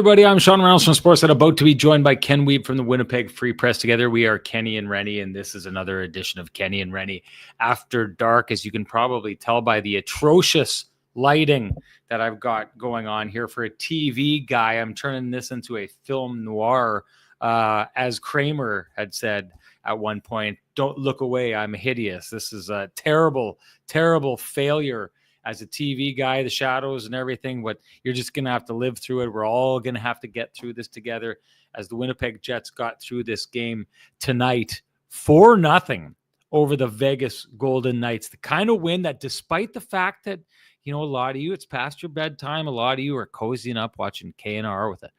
everybody. I'm Sean Reynolds from Sportsnet, about to be joined by Ken Wiebe from the Winnipeg Free Press. Together, we are Kenny and Renny, and this is another edition of Kenny and Renny After Dark. As you can probably tell by the atrocious lighting that I've got going on here for a TV guy, I'm turning this into a film noir. As Kramer had said at one point, "Don't look away, I'm hideous." This is a terrible, terrible failure as a TV guy, the shadows and everything, but you're just going to have to live through it. We're all going to have to get through this together as the Winnipeg Jets got through this game tonight 4-0 over the Vegas Golden Knights. The kind of win that, despite the fact that, a lot of you, it's past your bedtime, a lot of you are cozying up watching K&R with a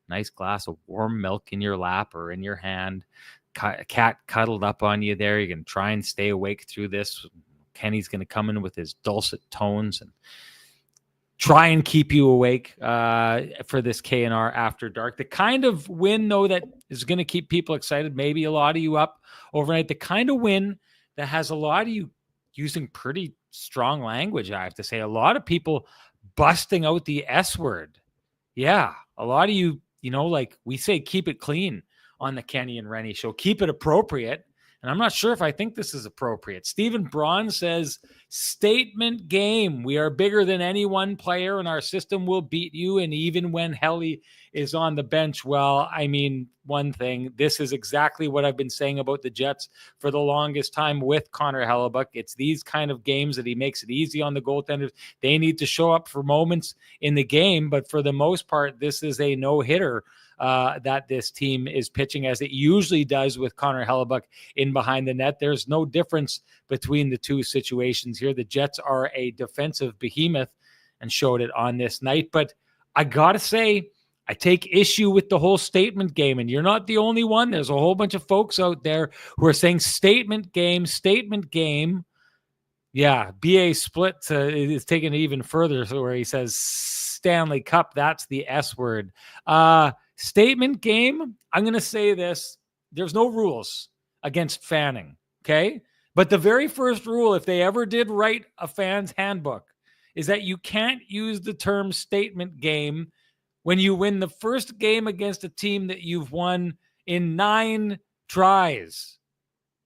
nice glass of warm milk in your lap or in your hand, a cat cuddled up on you there. You're going to try and stay awake through this. Kenny's going to come in with his dulcet tones and try and keep you awake for this K&R After Dark. The kind of win, though, that is going to keep people excited, maybe a lot of you up overnight. The kind of win that has a lot of you using pretty strong language, I have to say. A lot of people busting out the S word. Yeah, a lot of you, like we say, keep it clean on the Kenny and Renny show. Keep it appropriate. And I'm not sure if I think this is appropriate. Stephen Braun says, statement game. We are bigger than any one player, and our system will beat you. And even when Helly is on the bench, well, I mean, one thing, this is exactly what I've been saying about the Jets for the longest time with Connor Hellebuyck. It's these kind of games that he makes it easy on the goaltenders. They need to show up for moments in the game, but for the most part, this is a no-hitter that this team is pitching, as it usually does with Connor Hellebuyck in behind the net. There's no difference between the two situations here. The Jets are a defensive behemoth and showed it on this night. But I got to say, I take issue with the whole statement game, and you're not the only one. There's a whole bunch of folks out there who are saying statement game, statement game. Yeah, BA Split is taking it even further, where he says Stanley Cup, that's the S word. Statement game, I'm going to say this. There's no rules against fanning, okay? But the very first rule, if they ever did write a fan's handbook, is that you can't use the term statement game when you win the first game against a team that you've won in 9 tries.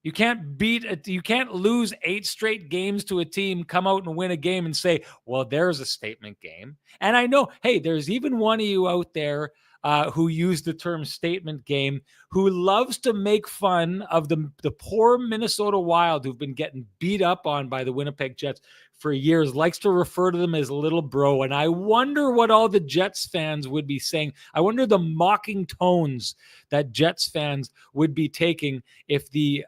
You can't lose 8 straight games to a team, come out and win a game and say, well, there's a statement game. And I know, hey, there's even one of you out there who used the term statement game, who loves to make fun of the poor Minnesota Wild, who've been getting beat up on by the Winnipeg Jets for years, likes to refer to them as little bro. And I wonder what all the Jets fans would be saying. I wonder the mocking tones that Jets fans would be taking if the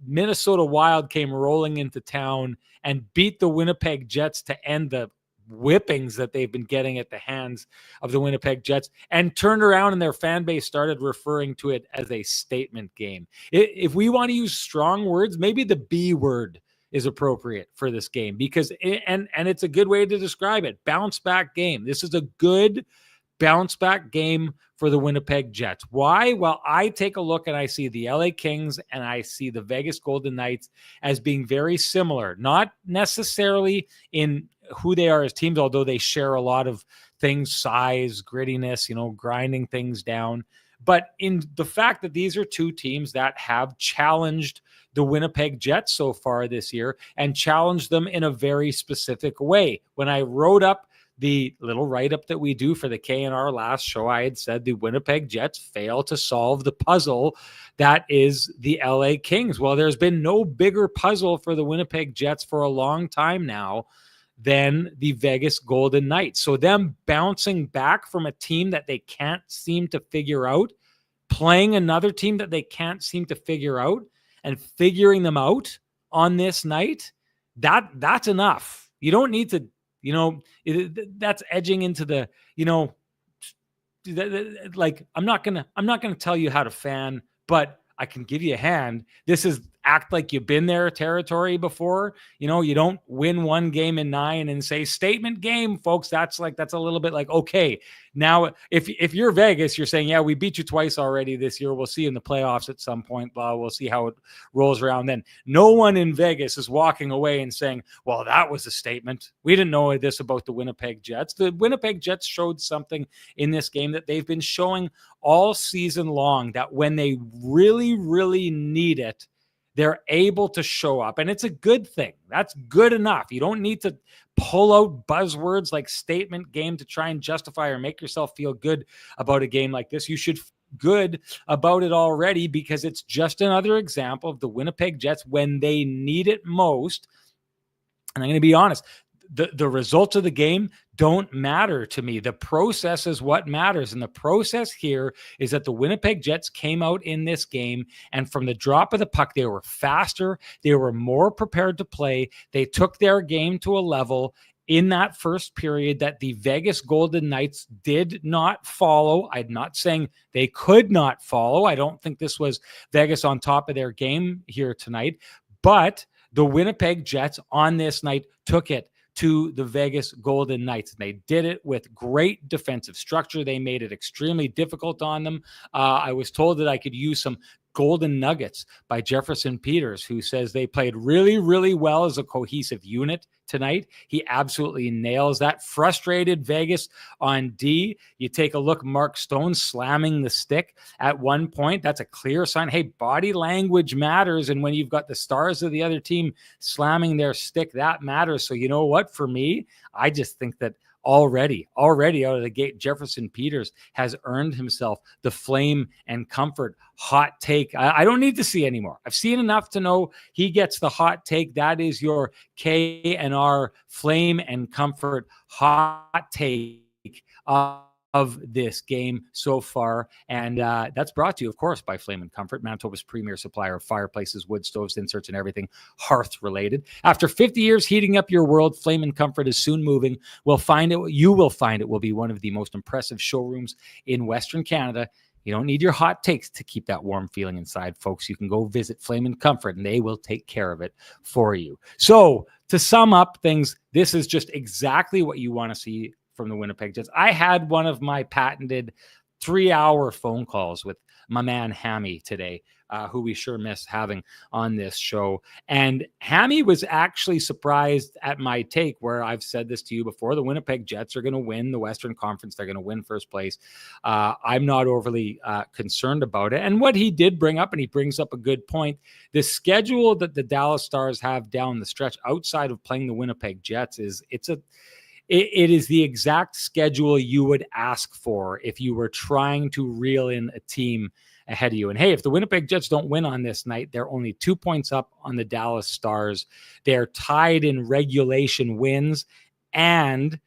Minnesota Wild came rolling into town and beat the Winnipeg Jets to end the whippings that they've been getting at the hands of the Winnipeg Jets, and turned around and their fan base started referring to it as a statement game. If we want to use strong words, maybe the B word is appropriate for this game, because and it's a good way to describe it. Bounce back game. This is a good bounce back game for the Winnipeg Jets. Why? Well, I take a look and I see the LA Kings and I see the Vegas Golden Knights as being very similar, not necessarily in who they are as teams, although they share a lot of things, size, grittiness, grinding things down. But in the fact that these are two teams that have challenged the Winnipeg Jets so far this year, and challenged them in a very specific way. When I wrote up the little write-up that we do for the K&R last show, I had said the Winnipeg Jets fail to solve the puzzle that is the LA Kings. Well, there's been no bigger puzzle for the Winnipeg Jets for a long time now than the Vegas Golden Knights. So them bouncing back from a team that they can't seem to figure out, playing another team that they can't seem to figure out, and figuring them out on this night, that's enough. You don't need to, that's edging into the, like, I'm not gonna tell you how to fan, but I can give you a hand. This is act like you've been there territory before. You don't win one game in 9 and say statement game, folks. That's a little bit like, okay, now if you're Vegas, you're saying, yeah, we beat you twice already this year. We'll see you in the playoffs at some point. Blah, we'll see how it rolls around then. No one in Vegas is walking away and saying, well, that was a statement. We didn't know this about the Winnipeg Jets. The Winnipeg Jets showed something in this game that they've been showing all season long, that when they really, really need it, they're able to show up. And it's a good thing. That's good enough. You don't need to pull out buzzwords like statement game to try and justify or make yourself feel good about a game like this. You should feel good about it already, because it's just another example of the Winnipeg Jets when they need it most. And I'm going to be honest, the results of the game don't matter to me. The process is what matters. And the process here is that the Winnipeg Jets came out in this game, and from the drop of the puck, they were faster. They were more prepared to play. They took their game to a level in that first period that the Vegas Golden Knights did not follow. I'm not saying they could not follow. I don't think this was Vegas on top of their game here tonight, but the Winnipeg Jets on this night took it to the Vegas Golden Knights. They did it with great defensive structure. They made it extremely difficult on them. I was told that I could use some golden nuggets by Jefferson Peters, who says they played really, really well as a cohesive unit tonight. He absolutely nails that. Frustrated Vegas on D. You take a look, Mark Stone slamming the stick at one point. That's a clear sign. Hey, body language matters. And when you've got the stars of the other team slamming their stick, that matters. So you know what? For me, I just think that already out of the gate, Jefferson Peters has earned himself the Flame and Comfort hot take. I don't need to see anymore. I've seen enough to know he gets the hot take. That is your K&R Flame and Comfort hot take of this game so far. And that's brought to you, of course, by Flame and Comfort, Manitoba's premier supplier of fireplaces, wood stoves, inserts, and everything hearth related. After 50 years heating up your world, Flame and Comfort is soon moving. You will find it will be one of the most impressive showrooms in Western Canada. You don't need your hot takes to keep that warm feeling inside, folks. You can go visit Flame and Comfort, and they will take care of it for you. So to sum up things, this is just exactly what you want to see from the Winnipeg Jets. I had one of my patented 3-hour phone calls with my man Hammy today, who we sure miss having on this show. And Hammy was actually surprised at my take, where I've said this to you before. The Winnipeg Jets are going to win the Western Conference. They're going to win first place. I'm not overly concerned about it. And what he did bring up, and he brings up a good point, the schedule that the Dallas Stars have down the stretch outside of playing the Winnipeg Jets it is the exact schedule you would ask for if you were trying to reel in a team ahead of you. And hey, if the Winnipeg Jets don't win on this night, they're only 2 points up on the Dallas Stars. They're tied in regulation wins, and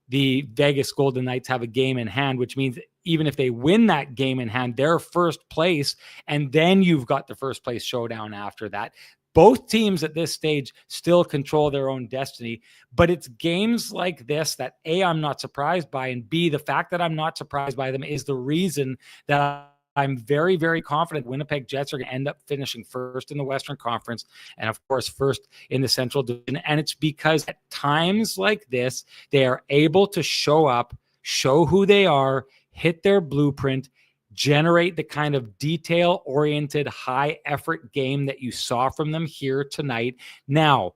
the Vegas Golden Knights have a game in hand, which means even if they win that game in hand, they're first place, and then you've got the first place showdown after that. Both teams at this stage still control their own destiny, but it's games like this that A, I'm not surprised by, and B, the fact that I'm not surprised by them is the reason that I'm very, very confident Winnipeg Jets are going to end up finishing first in the Western Conference and, of course, first in the Central Division. And it's because at times like this, they are able to show up, show who they are, hit their blueprint, generate the kind of detail-oriented, high-effort game that you saw from them here tonight. Now,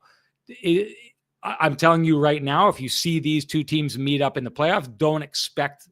I'm telling you right now, if you see these two teams meet up in the playoffs, don't expect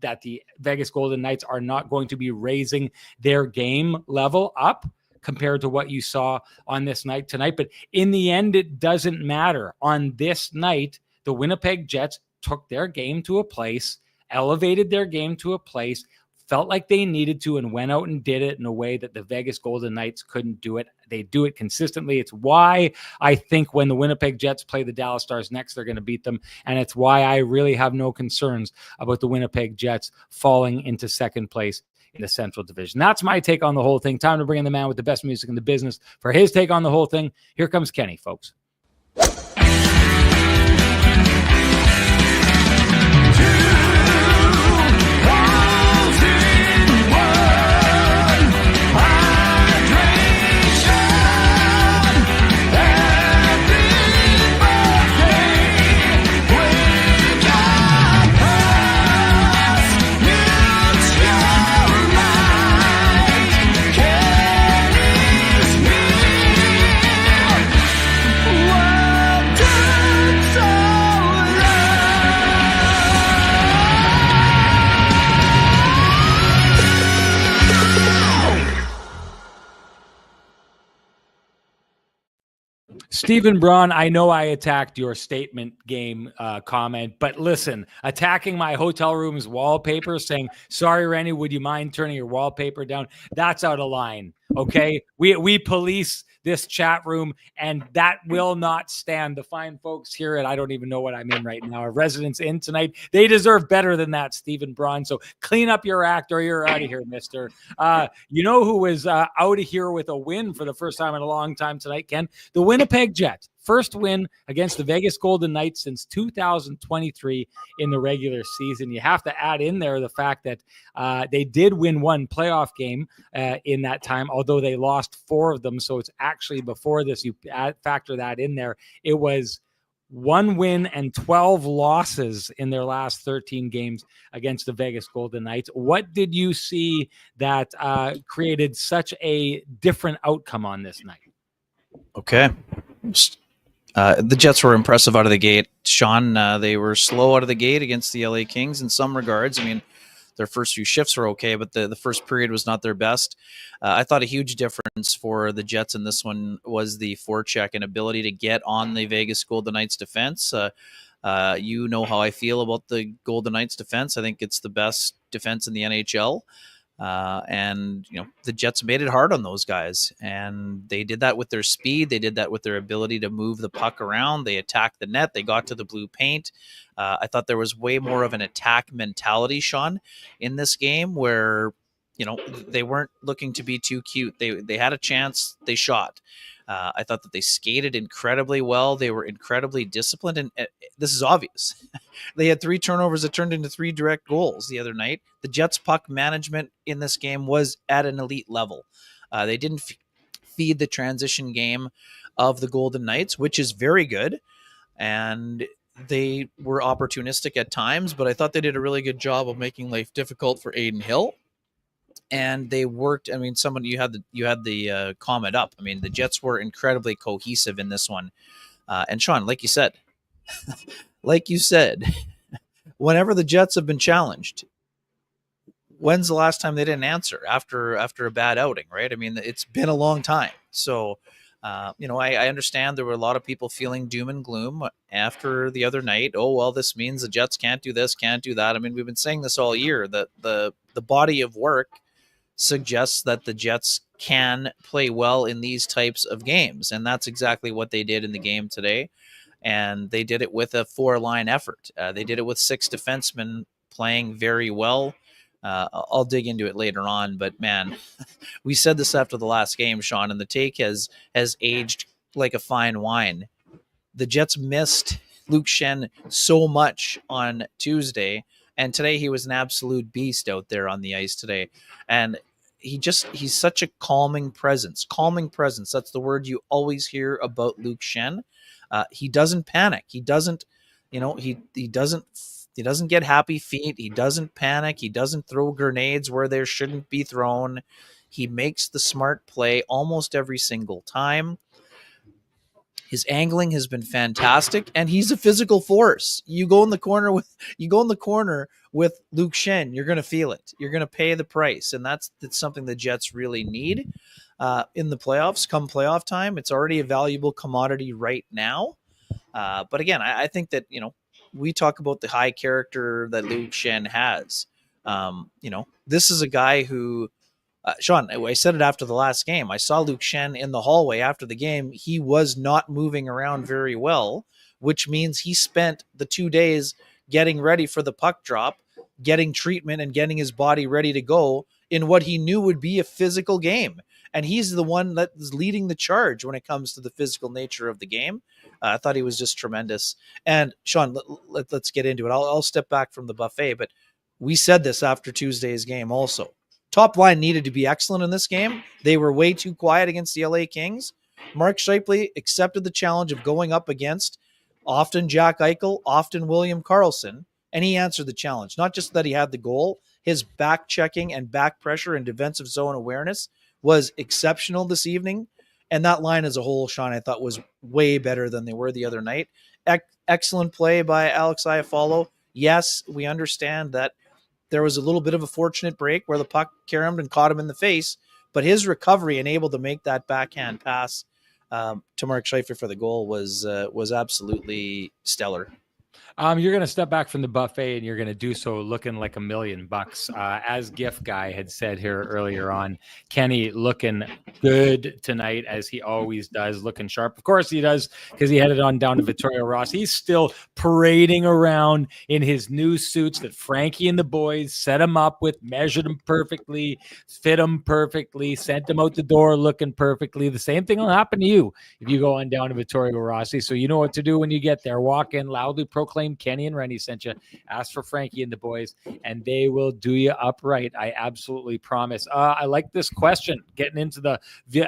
that the Vegas Golden Knights are not going to be raising their game level up compared to what you saw on this night tonight. But in the end, it doesn't matter. On this night, the Winnipeg Jets took their game to a place, elevated their game to a place, felt like they needed to, and went out and did it in a way that the Vegas Golden Knights couldn't do it. They do it consistently. It's why I think when the Winnipeg Jets play the Dallas Stars next, they're going to beat them. And it's why I really have no concerns about the Winnipeg Jets falling into second place in the Central Division. That's my take on the whole thing. Time to bring in the man with the best music in the business for his take on the whole thing. Here comes Kenny, folks. Stephen Braun, I know I attacked your statement game comment, but listen, attacking my hotel room's wallpaper, saying, sorry, Renny, would you mind turning your wallpaper down? That's out of line. Okay. We police this chat room, and that will not stand. The fine folks here, and I don't even know what I'm in right now, our residents in tonight, they deserve better than that, Stephen Braun. So clean up your act or you're out of here, mister. You know who is out of here with a win for the first time in a long time tonight, Ken? The Winnipeg Jets. First win against the Vegas Golden Knights since 2023 in the regular season. You have to add in there the fact that they did win one playoff game in that time, although they lost 4 of them. So it's actually before this, you factor that in there. It was 1 win and 12 losses in their last 13 games against the Vegas Golden Knights. What did you see that created such a different outcome on this night? Okay. The Jets were impressive out of the gate. Sean, they were slow out of the gate against the LA Kings in some regards. I mean, their first few shifts were okay, but the first period was not their best. I thought a huge difference for the Jets in this one was the forecheck and ability to get on the Vegas Golden Knights defense. You know how I feel about the Golden Knights defense. I think it's the best defense in the NHL. And the Jets made it hard on those guys, and they did that with their speed. They did that with their ability to move the puck around. They attacked the net. They got to the blue paint. I thought there was way more of an attack mentality, Sean, in this game, where they weren't looking to be too cute. They had a chance. They shot. I thought that they skated incredibly well. They were incredibly disciplined, and this is obvious. They had 3 turnovers that turned into 3 direct goals the other night. The Jets' puck management in this game was at an elite level. They didn't feed the transition game of the Golden Knights, which is very good, and they were opportunistic at times, but I thought they did a really good job of making life difficult for Aiden Hill. And they worked. I mean, you had the comment up. I mean, the Jets were incredibly cohesive in this one. And Sean, like you said, whenever the Jets have been challenged, when's the last time they didn't answer after a bad outing, right? I mean, it's been a long time. So, I understand there were a lot of people feeling doom and gloom after the other night. Oh, well, this means the Jets can't do this, can't do that. I mean, we've been saying this all year, that the body of work suggests that the Jets can play well in these types of games. And that's exactly what they did in the game today. And they did it with a 4-line effort. They did it with 6 defensemen playing very well. I'll dig into it later on, but man, we said this after the last game, Sean, and the take has aged like a fine wine. The Jets missed Luke Schenn so much on Tuesday, and today he was an absolute beast out there on the ice today. And he's such a calming presence. That's the word you always hear about Luke Schenn. He doesn't panic. He doesn't get happy feet. He doesn't panic. He doesn't throw grenades where there shouldn't be thrown. He makes the smart play almost every single time. His angling has been fantastic, and he's a physical force. You go in the corner with Luke Schenn, you're going to feel it. You're going to pay the price, and that's something the Jets really need in the playoffs. Come playoff time, it's already a valuable commodity right now. But again, I think that we talk about the high character that Luke Schenn has. This is a guy who. Sean, I said it after the last game. I saw Luke Schenn in the hallway after the game. He was not moving around very well, which means he spent the 2 days getting ready for the puck drop, getting treatment, and getting his body ready to go in what he knew would be a physical game. And he's the one that is leading the charge when it comes to the physical nature of the game. I thought he was just tremendous. And Sean, let's get into it. I'll step back from the buffet, but we said this after Tuesday's game also. Top line needed to be excellent in this game. They were way too quiet against the LA Kings. Mark Scheifele accepted the challenge of going up against often Jack Eichel, often William Karlsson, and he answered the challenge. Not just that he had the goal, his back checking and back pressure and defensive zone awareness was exceptional this evening. And that line as a whole, Sean, I thought was way better than they were the other night. Excellent play by Alex Iafallo. Yes, we understand that there was a little bit of a fortunate break where the puck caromed and caught him in the face, but his recovery enabled to make that backhand pass to Mark Scheifele for the goal was absolutely stellar. You're going to step back from the buffet and you're going to do so looking like $1,000,000. As GIF guy had said here earlier on, Kenny looking good tonight as he always does, looking sharp. Of course he does because he headed on down to Vittorio Rossi. He's still parading around in his new suits that Frankie and the boys set him up with, measured him perfectly, fit him perfectly, sent him out the door looking perfectly. The same thing will happen to you if you go on down to Vittorio Rossi. So you know what to do when you get there. Walk in, loudly proclaim Kenny and Renny sent you. Ask for Frankie and the boys, and they will do you upright. I absolutely promise. I like this question. Getting into the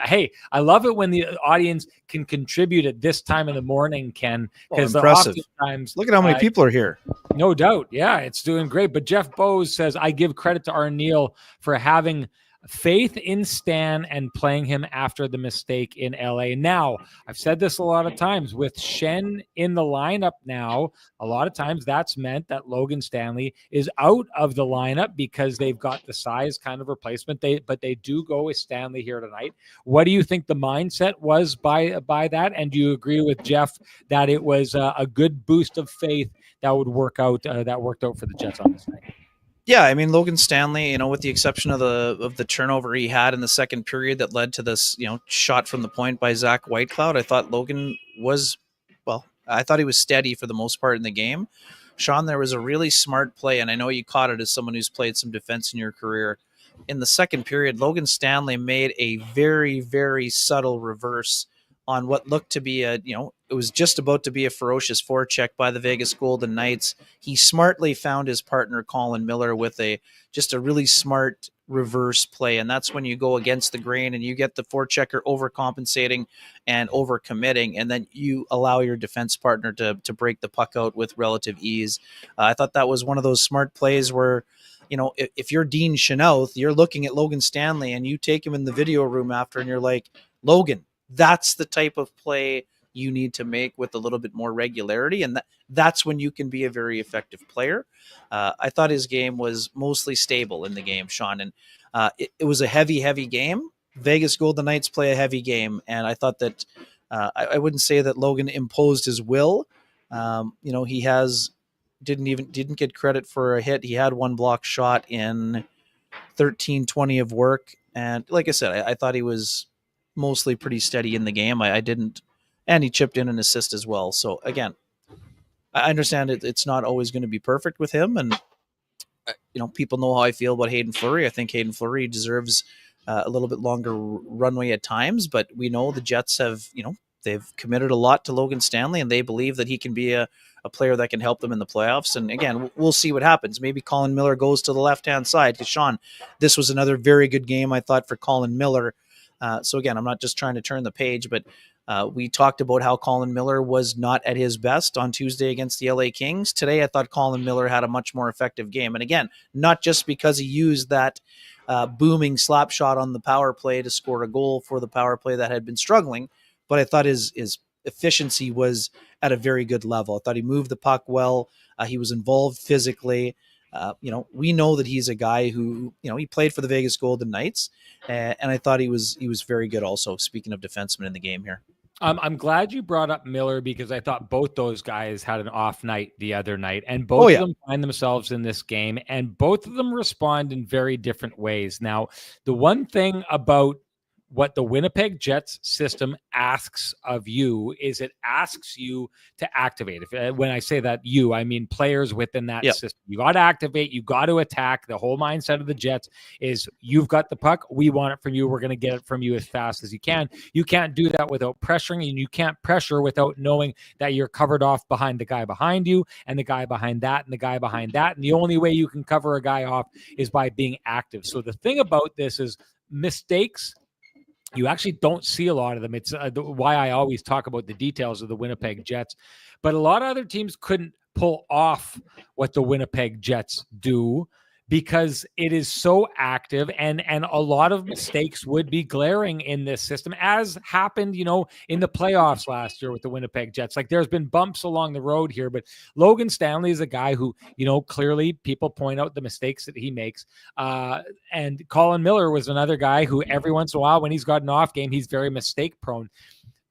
hey, I love it when the audience can contribute at this time in the morning, Ken, because oftentimes look at how many people are here. No doubt. Yeah, it's doing great. But Jeff Bowes says, I give credit to Arneal for having faith in Stan and playing him after the mistake in LA. Now, I've said this a lot of times with Schenn in the lineup now, a lot of times that's meant that Logan Stanley is out of the lineup because they've got the size kind of replacement. But they do go with Stanley here tonight. What do you think the mindset was by that? And do you agree with Jeff that it was a good boost of faith that would work out, that worked out for the Jets on this night? Yeah, I mean Logan Stanley, with the exception of the turnover he had in the second period that led to this, shot from the point by Zach Whitecloud, I thought Logan was, I thought he was steady for the most part in the game. Sean, there was a really smart play, and I know you caught it as someone who's played some defense in your career. In the second period, Logan Stanley made a very, very subtle reverse on what looked to be it was just about to be a ferocious forecheck by the Vegas Golden Knights. He smartly found his partner Colin Miller with just a really smart reverse play, and that's when you go against the grain and you get the forechecker overcompensating and overcommitting, and then you allow your defense partner to break the puck out with relative ease. I thought that was one of those smart plays where, if you're Dean Chenoweth, you're looking at Logan Stanley and you take him in the video room after and you're like, Logan, that's the type of play you need to make with a little bit more regularity, and that's when you can be a very effective player. I thought his game was mostly stable in the game, Sean, and it was a heavy game. Vegas Golden Knights play a heavy game, and I thought that I wouldn't say that Logan imposed his will. He didn't get credit for a hit. He had one block shot in 13-20 of work, and like I said, I thought he was mostly pretty steady in the game. I didn't, and he chipped in an assist as well. So again, I understand it's not always going to be perfect with him, and people know how I feel about Hayden Fleury. I think Hayden Fleury deserves a little bit longer runway at times, but we know the Jets have they've committed a lot to Logan Stanley, and they believe that he can be a player that can help them in the playoffs. And again, we'll see what happens. Maybe Colin Miller goes to the left-hand side. Because Sean, this was another very good game, I thought, for Colin Miller. So again, I'm not just trying to turn the page, but we talked about how Colin Miller was not at his best on Tuesday against the LA Kings. Today, I thought Colin Miller had a much more effective game. And again, not just because he used that booming slap shot on the power play to score a goal for the power play that had been struggling, but I thought his efficiency was at a very good level. I thought he moved the puck well. He was involved physically. We know that he's a guy who, he played for the Vegas Golden Knights, and I thought he was very good also, speaking of defensemen in the game here. I'm glad you brought up Miller because I thought both those guys had an off night the other night, and both of them find themselves in this game, and both of them respond in very different ways. Now, the one thing about what the Winnipeg Jets system asks of you is it asks you to activate. When I say that I mean players within that system. You got to activate. You got to attack. The whole mindset of the Jets is you've got the puck. We want it from you. We're going to get it from you as fast as you can. You can't do that without pressuring, and you can't pressure without knowing that you're covered off behind the guy behind you and the guy behind that and the guy behind that. And the only way you can cover a guy off is by being active. So the thing about this is mistakes, you actually don't see a lot of them. It's why I always talk about the details of the Winnipeg Jets. But a lot of other teams couldn't pull off what the Winnipeg Jets do because it is so active, and a lot of mistakes would be glaring in this system, as happened, in the playoffs last year with the Winnipeg Jets. Like, there's been bumps along the road here, but Logan Stanley is a guy who, clearly people point out the mistakes that he makes. And Colin Miller was another guy who every once in a while, when he's got an off game, he's very mistake prone.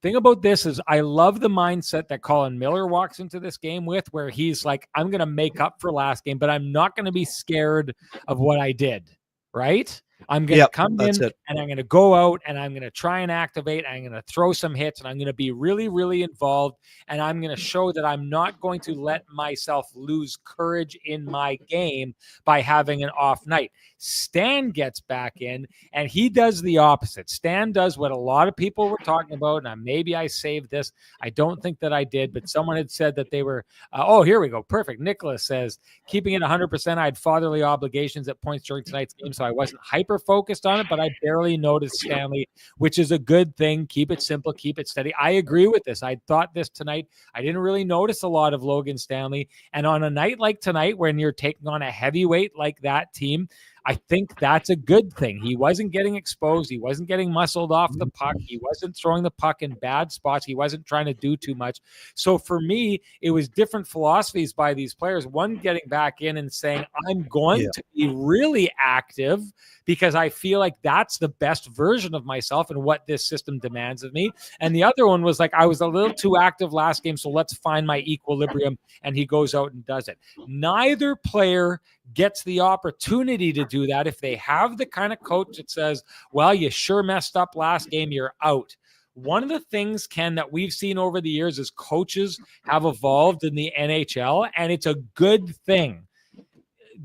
thing about this is I love the mindset that Colin Miller walks into this game with, where he's like, I'm going to make up for last game, but I'm not going to be scared of what I did, right? I'm going to Yep, come that's in it. and I'm going to go out and I'm going to try and activate. I'm going to throw some hits and I'm going to be really, really involved. And I'm going to show that I'm not going to let myself lose courage in my game by having an off night. Stan gets back in and he does the opposite. Stan does what a lot of people were talking about. And maybe I saved this. I don't think that I did, but someone had said that they were, oh, here we go. Perfect. Nicholas says, keeping it 100%, I had fatherly obligations at points during tonight's game, so I wasn't hyper focused on it, but I barely noticed Stanley, which is a good thing. Keep it simple, keep it steady. I agree with this. I thought this tonight. I didn't really notice a lot of Logan Stanley. And on a night like tonight, when you're taking on a heavyweight like that team, I think that's a good thing. He wasn't getting exposed. He wasn't getting muscled off the puck. He wasn't throwing the puck in bad spots. He wasn't trying to do too much. So for me, it was different philosophies by these players. One getting back in and saying, I'm going to be really active because I feel like that's the best version of myself and what this system demands of me. And the other one was like, I was a little too active last game, so let's find my equilibrium. And he goes out and does it. Neither player gets the opportunity to do that if they have the kind of coach that says, well, you sure messed up last game, you're out. One of the things, Ken, that we've seen over the years is coaches have evolved in the NHL, and it's a good thing.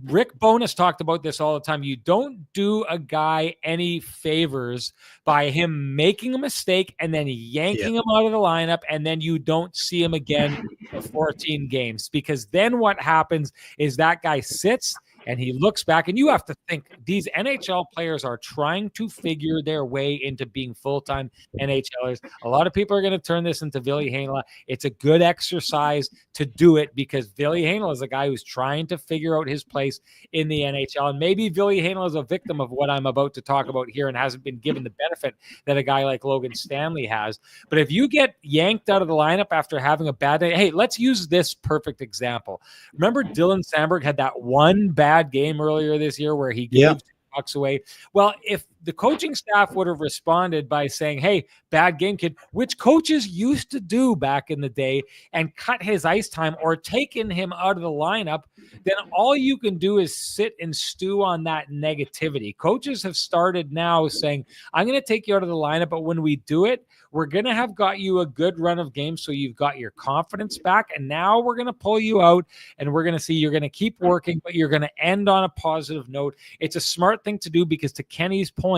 Rick Bowness talked about this all the time. You don't do a guy any favors by him making a mistake and then yanking him out of the lineup, and then you don't see him again for 14 games. Because then what happens is that guy sits and he looks back, and you have to think these NHL players are trying to figure their way into being full-time NHLers. A lot of people are going to turn this into Ville Heinola. It's a good exercise to do it because Ville Heinola is a guy who's trying to figure out his place in the NHL. And maybe Ville Heinola is a victim of what I'm about to talk about here and hasn't been given the benefit that a guy like Logan Stanley has. But if you get yanked out of the lineup after having a bad day, hey, let's use this perfect example. Remember Dylan Sandberg had that one bad game earlier this year where he gave pucks away. Well, if the coaching staff would have responded by saying, hey, bad game, kid, which coaches used to do back in the day, and cut his ice time or taken him out of the lineup, then all you can do is sit and stew on that negativity. Coaches have started now saying, I'm going to take you out of the lineup, but when we do it, we're going to have got you a good run of games so you've got your confidence back, and now we're going to pull you out, and we're going to see you're going to keep working, but you're going to end on a positive note. It's a smart thing to do because, to Kenny's point,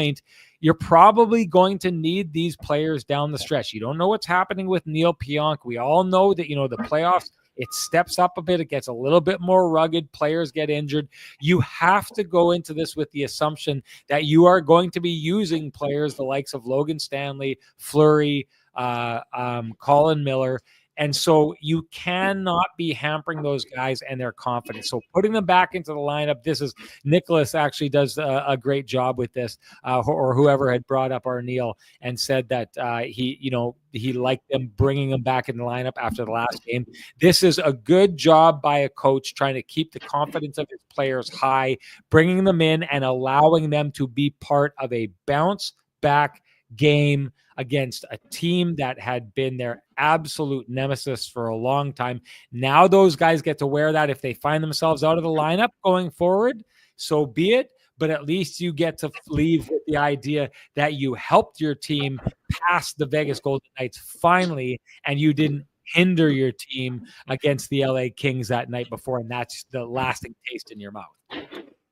you're probably going to need these players down the stretch. You don't know what's happening with Neil Pionk. We all know that, the playoffs, it steps up a bit. It gets a little bit more rugged. Players get injured. You have to go into this with the assumption that you are going to be using players the likes of Logan Stanley, Fleury, Colin Miller. And so you cannot be hampering those guys and their confidence. So putting them back into the lineup, this is Nicholas actually does a great job with this, or whoever had brought up Arneal and said that he liked them bringing them back in the lineup after the last game. This is a good job by a coach trying to keep the confidence of his players high, bringing them in and allowing them to be part of a bounce back game against a team that had been their absolute nemesis for a long time. Now those guys get to wear that. If they find themselves out of the lineup going forward, so be it. But at least you get to leave with the idea that you helped your team past the Vegas Golden Knights finally, and you didn't hinder your team against the LA Kings that night before, and that's the lasting taste in your mouth.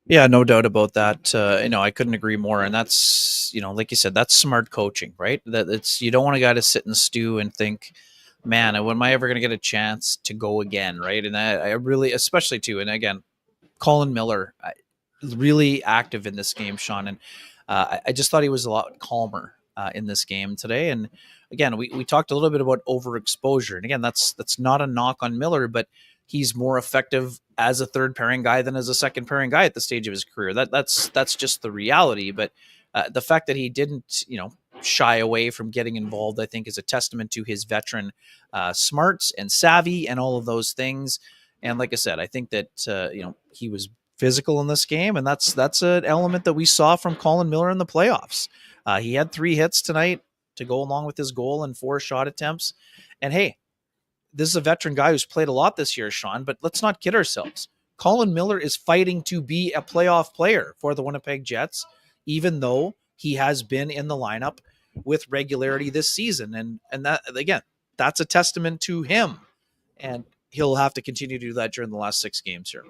Yeah, no doubt about that. I couldn't agree more. And that's, like you said, that's smart coaching, right? That it's, you don't want a guy to sit and stew and think, man, when am I ever going to get a chance to go again, right? And I really, especially too, and again, Colin Miller, really active in this game, Sean, and I just thought he was a lot calmer in this game today. And again, we talked a little bit about overexposure, and again, that's not a knock on Miller, but he's more effective as a third pairing guy than as a second pairing guy at the stage of his career. That's just the reality. But the fact that he didn't, shy away from getting involved, I think is a testament to his veteran smarts and savvy and all of those things. And like I said, I think that, he was physical in this game, and that's an element that we saw from Colin Miller in the playoffs. He had 3 hits tonight. to go along with his goal and 4 shot attempts. And hey, this is a veteran guy who's played a lot this year, Sean, but let's not kid ourselves. Colin Miller is fighting to be a playoff player for the Winnipeg Jets, even though he has been in the lineup with regularity this season. And that, again, that's a testament to him. And he'll have to continue to do that during the last 6 games here.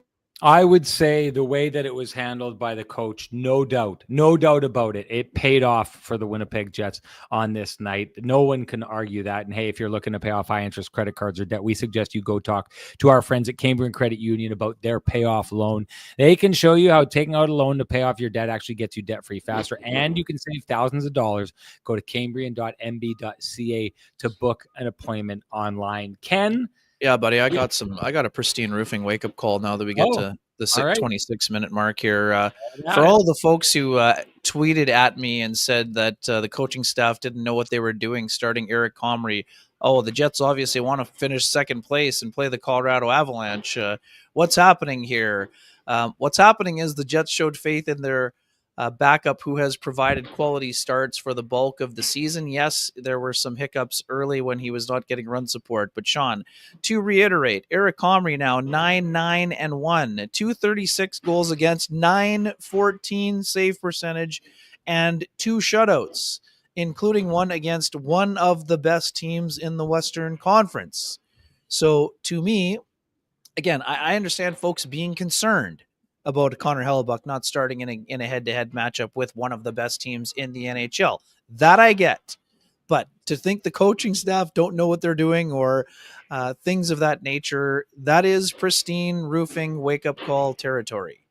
I would say the way that it was handled by the coach, no doubt about it. It paid off for the Winnipeg Jets on this night. No one can argue that. And hey, if you're looking to pay off high interest credit cards or debt, we suggest you go talk to our friends at Comrie Credit Union about their payoff loan. They can show you how taking out a loan to pay off your debt actually gets you debt free faster, and you can save thousands of dollars. Go to cambrian.mb.ca to book an appointment online. Ken? Yeah, buddy, I got a pristine roofing wake-up call now that we get to the 26-minute mark here. For all the folks who tweeted at me and said that the coaching staff didn't know what they were doing starting Eric Comrie. Oh, the Jets obviously want to finish second place and play the Colorado Avalanche. What's happening here? What's happening is the Jets showed faith in their backup who has provided quality starts for the bulk of the season. Yes, there were some hiccups early when he was not getting run support. But Sean, to reiterate, Eric Comrie now 9-9-1, 236 goals against, 914 save percentage, and 2 shutouts, including one against one of the best teams in the Western Conference. So to me, again, I understand folks being concerned about Connor Hellebuck not starting in a head-to-head matchup with one of the best teams in the NHL. That I get. But to think the coaching staff don't know what they're doing or things of that nature, that is pristine roofing wake-up call territory.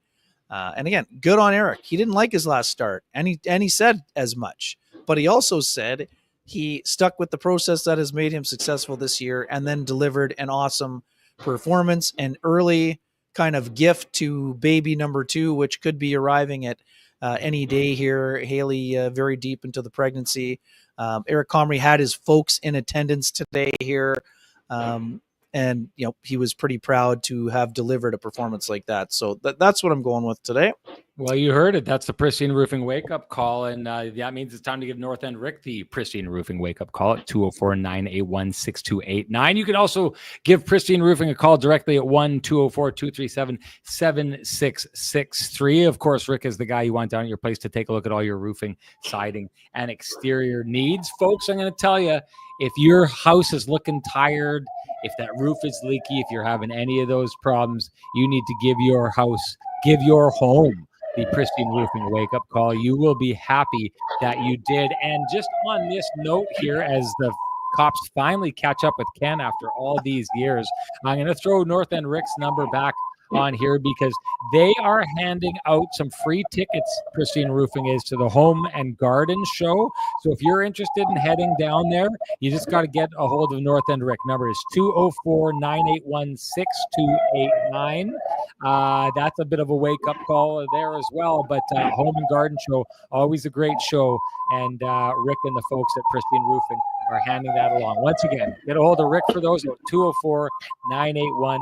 And again, good on Eric. He didn't like his last start, and he said as much. But he also said he stuck with the process that has made him successful this year and then delivered an awesome performance, an early kind of gift to baby number 2, which could be arriving at any day here. Haley very deep into the pregnancy. Eric Comrie had his folks in attendance today here. And, he was pretty proud to have delivered a performance like that. So that's what I'm going with today. Well, you heard it. That's the Pristine Roofing wake-up call, and that means it's time to give North End Rick the Pristine Roofing wake-up call at 204-981-6289. You can also give Pristine Roofing a call directly at 1-204-237-7663. Of course, Rick is the guy you want down at your place to take a look at all your roofing, siding, and exterior needs. Folks, I'm going to tell you, if your house is looking tired, if that roof is leaky, if you're having any of those problems, you need to give your home the Pristine Roofing wake-up call. You will be happy that you did. And just on this note here, as the cops finally catch up with Ken after all these years, I'm going to throw North End Rick's number back on here because they are handing out some free tickets, Pristine Roofing is, to the Home and Garden Show. So if you're interested in heading down there, you just got to get a hold of North End Rick. Number is 204-981-6289. That's a bit of a wake-up call there as well, but Home and Garden Show, always a great show, and Rick and the folks at Pristine Roofing are handing that along. Once again, get a hold of Rick for those at 204-981-6289.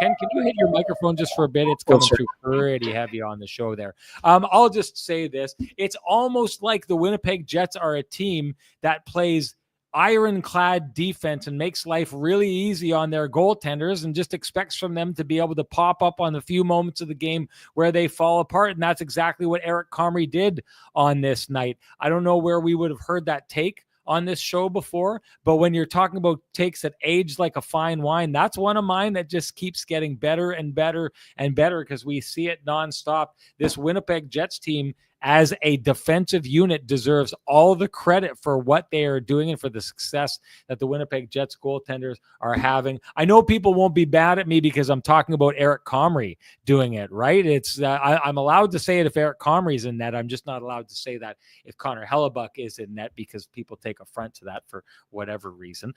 Ken, can you hit your microphone just for a bit? It's coming through pretty heavy on the show there. I'll just say this. It's almost like the Winnipeg Jets are a team that plays ironclad defense and makes life really easy on their goaltenders and just expects from them to be able to pop up on the few moments of the game where they fall apart. And that's exactly what Eric Comrie did on this night. I don't know where we would have heard that take on this show before, but when you're talking about takes that age like a fine wine, that's one of mine that just keeps getting better and better and better because we see it nonstop. This Winnipeg Jets team as a defensive unit deserves all the credit for what they are doing and for the success that the Winnipeg Jets goaltenders are having. I know people won't be mad at me because I'm talking about Eric Comrie doing it, right? It's I'm allowed to say it if Eric Comrie's in net. I'm just not allowed to say that if Connor Hellebuck is in net because people take affront to that for whatever reason.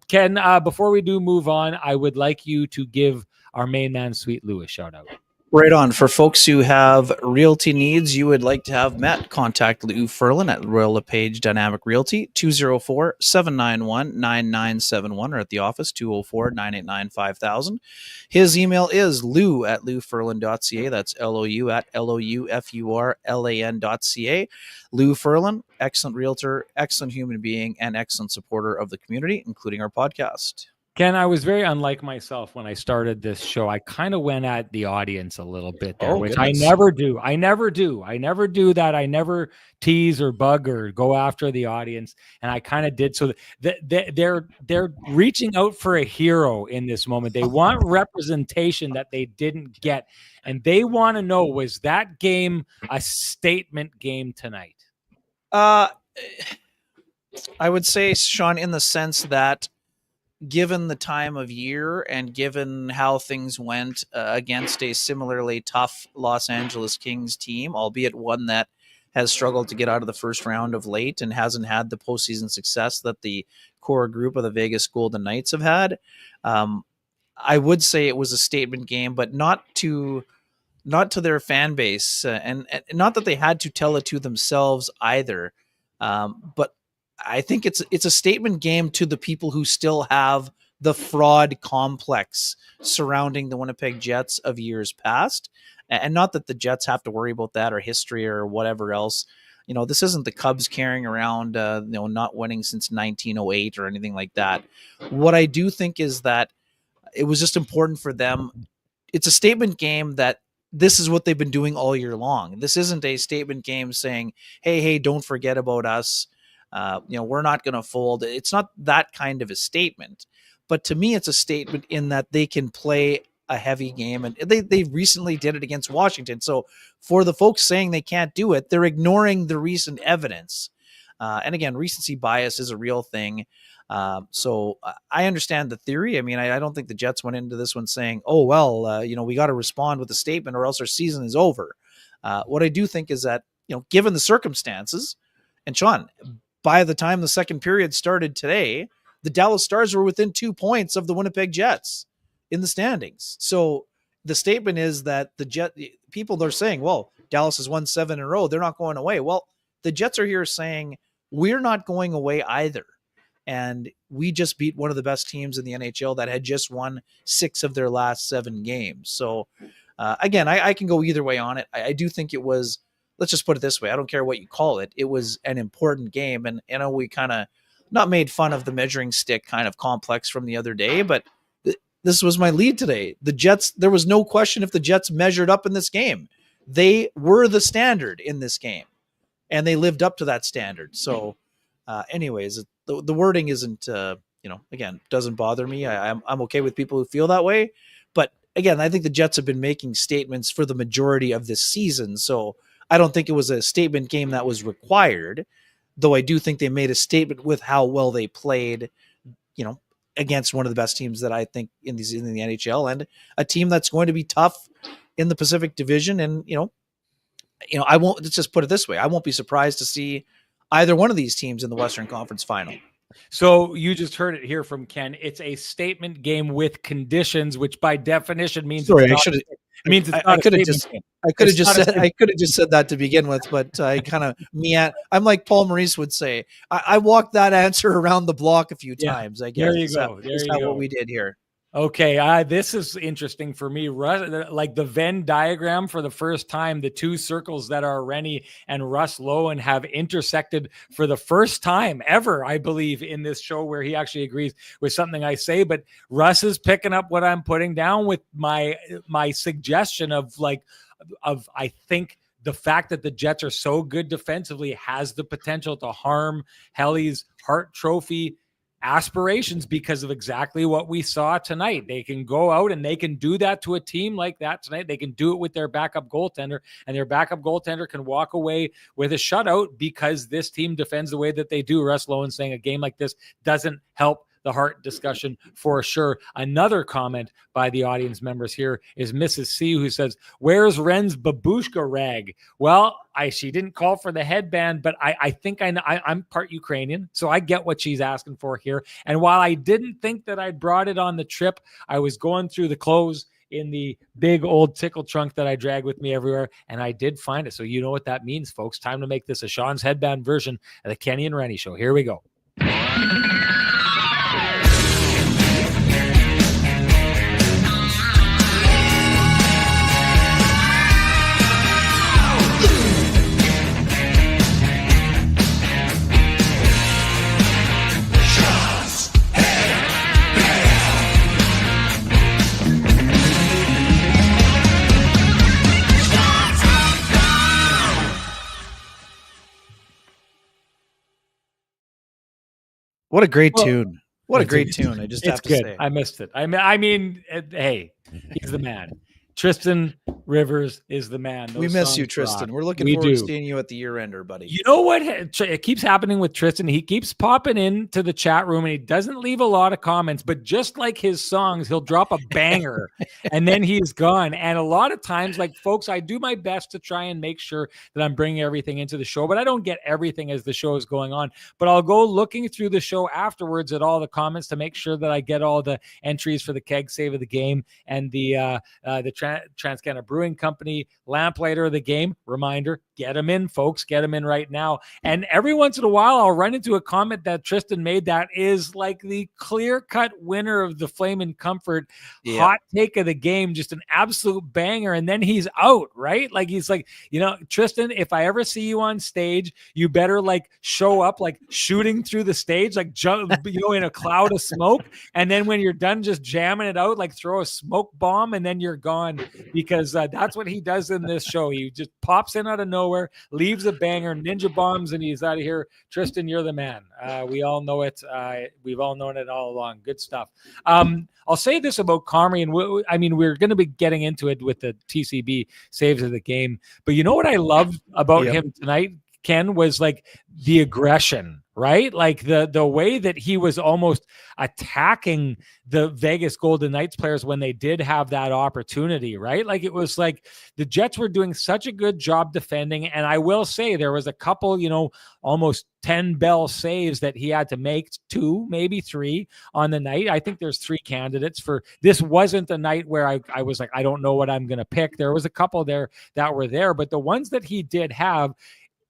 Ken, before we do move on, I would like you to give our main man, Sweet Lou, a shout out. Right on. For folks who have realty needs you would like to have met, contact Lou Furlan at Royal LePage Dynamic Realty, 204-791-9971, or at the office, 204-989-5000. His email is lou@loufurlan.ca. That's L-O-U at LOUFURLAN.ca. Lou Furlan, excellent realtor, excellent human being, and excellent supporter of the community, including our podcast. Ken, I was very unlike myself when I started this show. I kind of went at the audience a little bit there, which goodness. I never do. I never do that. I never tease or bug or go after the audience, and I kind of did. So they're reaching out for a hero in this moment. They want representation that they didn't get, and they want to know, was that game a statement game tonight? I would say, Sean, in the sense that given the time of year and given how things went against a similarly tough Los Angeles Kings team, albeit one that has struggled to get out of the first round of late and hasn't had the postseason success that the core group of the Vegas Golden Knights have had, I would say it was a statement game, but not to their fan base, and not that they had to tell it to themselves either. But I think it's a statement game to the people who still have the fraud complex surrounding the Winnipeg Jets of years past. And not that the Jets have to worry about that or history or whatever else. This isn't the Cubs carrying around, not winning since 1908 or anything like that. What I do think is that it was just important for them. It's a statement game that this is what they've been doing all year long. This isn't a statement game saying, hey, don't forget about us. We're not going to fold. It's not that kind of a statement. But to me, it's a statement in that they can play a heavy game. And they recently did it against Washington. So for the folks saying they can't do it, they're ignoring the recent evidence. And again, recency bias is a real thing. So I understand the theory. I mean, I don't think the Jets went into this one saying, oh, well, we got to respond with a statement or else our season is over. What I do think is that, given the circumstances, and Sean, by the time the second period started today, the Dallas Stars were within 2 points of the Winnipeg Jets in the standings. So the statement is that people, they're saying, well, Dallas has won 7 in a row. They're not going away. Well, the Jets are here saying we're not going away either. And we just beat one of the best teams in the NHL that had just won 6 of their last 7 games. So again, I can go either way on it. I do think it was, let's just put it this way. I don't care what you call it. It was an important game. And we kind of not made fun of the measuring stick kind of complex from the other day, but this was my lead today. The Jets, there was no question if the Jets measured up in this game. They were the standard in this game, and they lived up to that standard. So anyways, the wording isn't, again, doesn't bother me. I'm okay with people who feel that way. But again, I think the Jets have been making statements for the majority of this season. So I don't think it was a statement game that was required, though I do think they made a statement with how well they played, against one of the best teams that I think in the NHL, and a team that's going to be tough in the Pacific Division. And, I won't, let's just put it this way. I won't be surprised to see either one of these teams in the Western Conference Final. So you just heard it here from Ken. It's a statement game with conditions, which by definition means sorry, I could have just said that to begin with, but I kind of I'm like Paul Maurice would say. I walked that answer around the block a few times. I guess there you go. That's what we did here. Okay, this is interesting for me. Like the Venn diagram, for the first time, the two circles that are Renny and Russ Lowen have intersected for the first time ever, I believe, in this show, where he actually agrees with something I say. But Russ is picking up what I'm putting down with my suggestion of I think the fact that the Jets are so good defensively has the potential to harm Helly's Hart Trophy aspirations because of exactly what we saw tonight. They can go out and they can do that to a team like that tonight. They can do it with their backup goaltender, and their backup goaltender can walk away with a shutout because this team defends the way that they do. Russ Lowen saying a game like this doesn't help the Hart discussion for sure. Another comment by the audience members here is Mrs. C, who says, "Where's Ren's babushka rag?" Well, she didn't call for the headband, but I think I know. I'm part Ukrainian, so I get what she's asking for here. And while I didn't think that I brought it on the trip, I was going through the clothes in the big old tickle trunk that I drag with me everywhere, and I did find it. So you know what that means, folks. Time to make this a Sean's Headband version of the Kenny and Renny Show. Here we go. What a great tune. What a great tune. I just have to say. I missed it. I mean, hey, he's the man. Tristan Rivers is the man. We miss you, Tristan. We're looking forward to seeing you at the year-ender, buddy. You know what? It keeps happening with Tristan. He keeps popping into the chat room, and he doesn't leave a lot of comments. But just like his songs, he'll drop a banger, and then he's gone. And a lot of times, like, folks, I do my best to try and make sure that I'm bringing everything into the show, but I don't get everything as the show is going on. But I'll go looking through the show afterwards at all the comments to make sure that I get all the entries for the keg save of the game and the Transcanada Brewing Company lamplighter of the game. Reminder, get them in, folks. Get them in right now. And every once in a while, I'll run into a comment that Tristan made that is like the clear-cut winner of the Flame and Comfort hot take of the game, just an absolute banger. And then he's out, right? Like, he's like, Tristan, if I ever see you on stage, you better like show up like shooting through the stage, like jump, in a cloud of smoke. And then when you're done just jamming it out, like throw a smoke bomb and then you're gone, because that's what he does in this show. He just pops in out of nowhere, leaves a banger, ninja bombs, and he's out of here. Tristan, you're the man. We all know it. We've all known it all along. Good stuff. I'll say this about Comrie, and we're going to be getting into it with the TCB saves of the game. But you know what I loved about him tonight, Ken, was like the aggression, right? Like the way that he was almost attacking the Vegas Golden Knights players when they did have that opportunity, right? Like, it was like the Jets were doing such a good job defending. And I will say there was a couple, almost 10 bell saves that he had to make, 2, maybe 3 on the night. I think there's 3 candidates for this. Wasn't a night where I was like, I don't know what I'm going to pick. There was a couple there that were there, but the ones that he did have,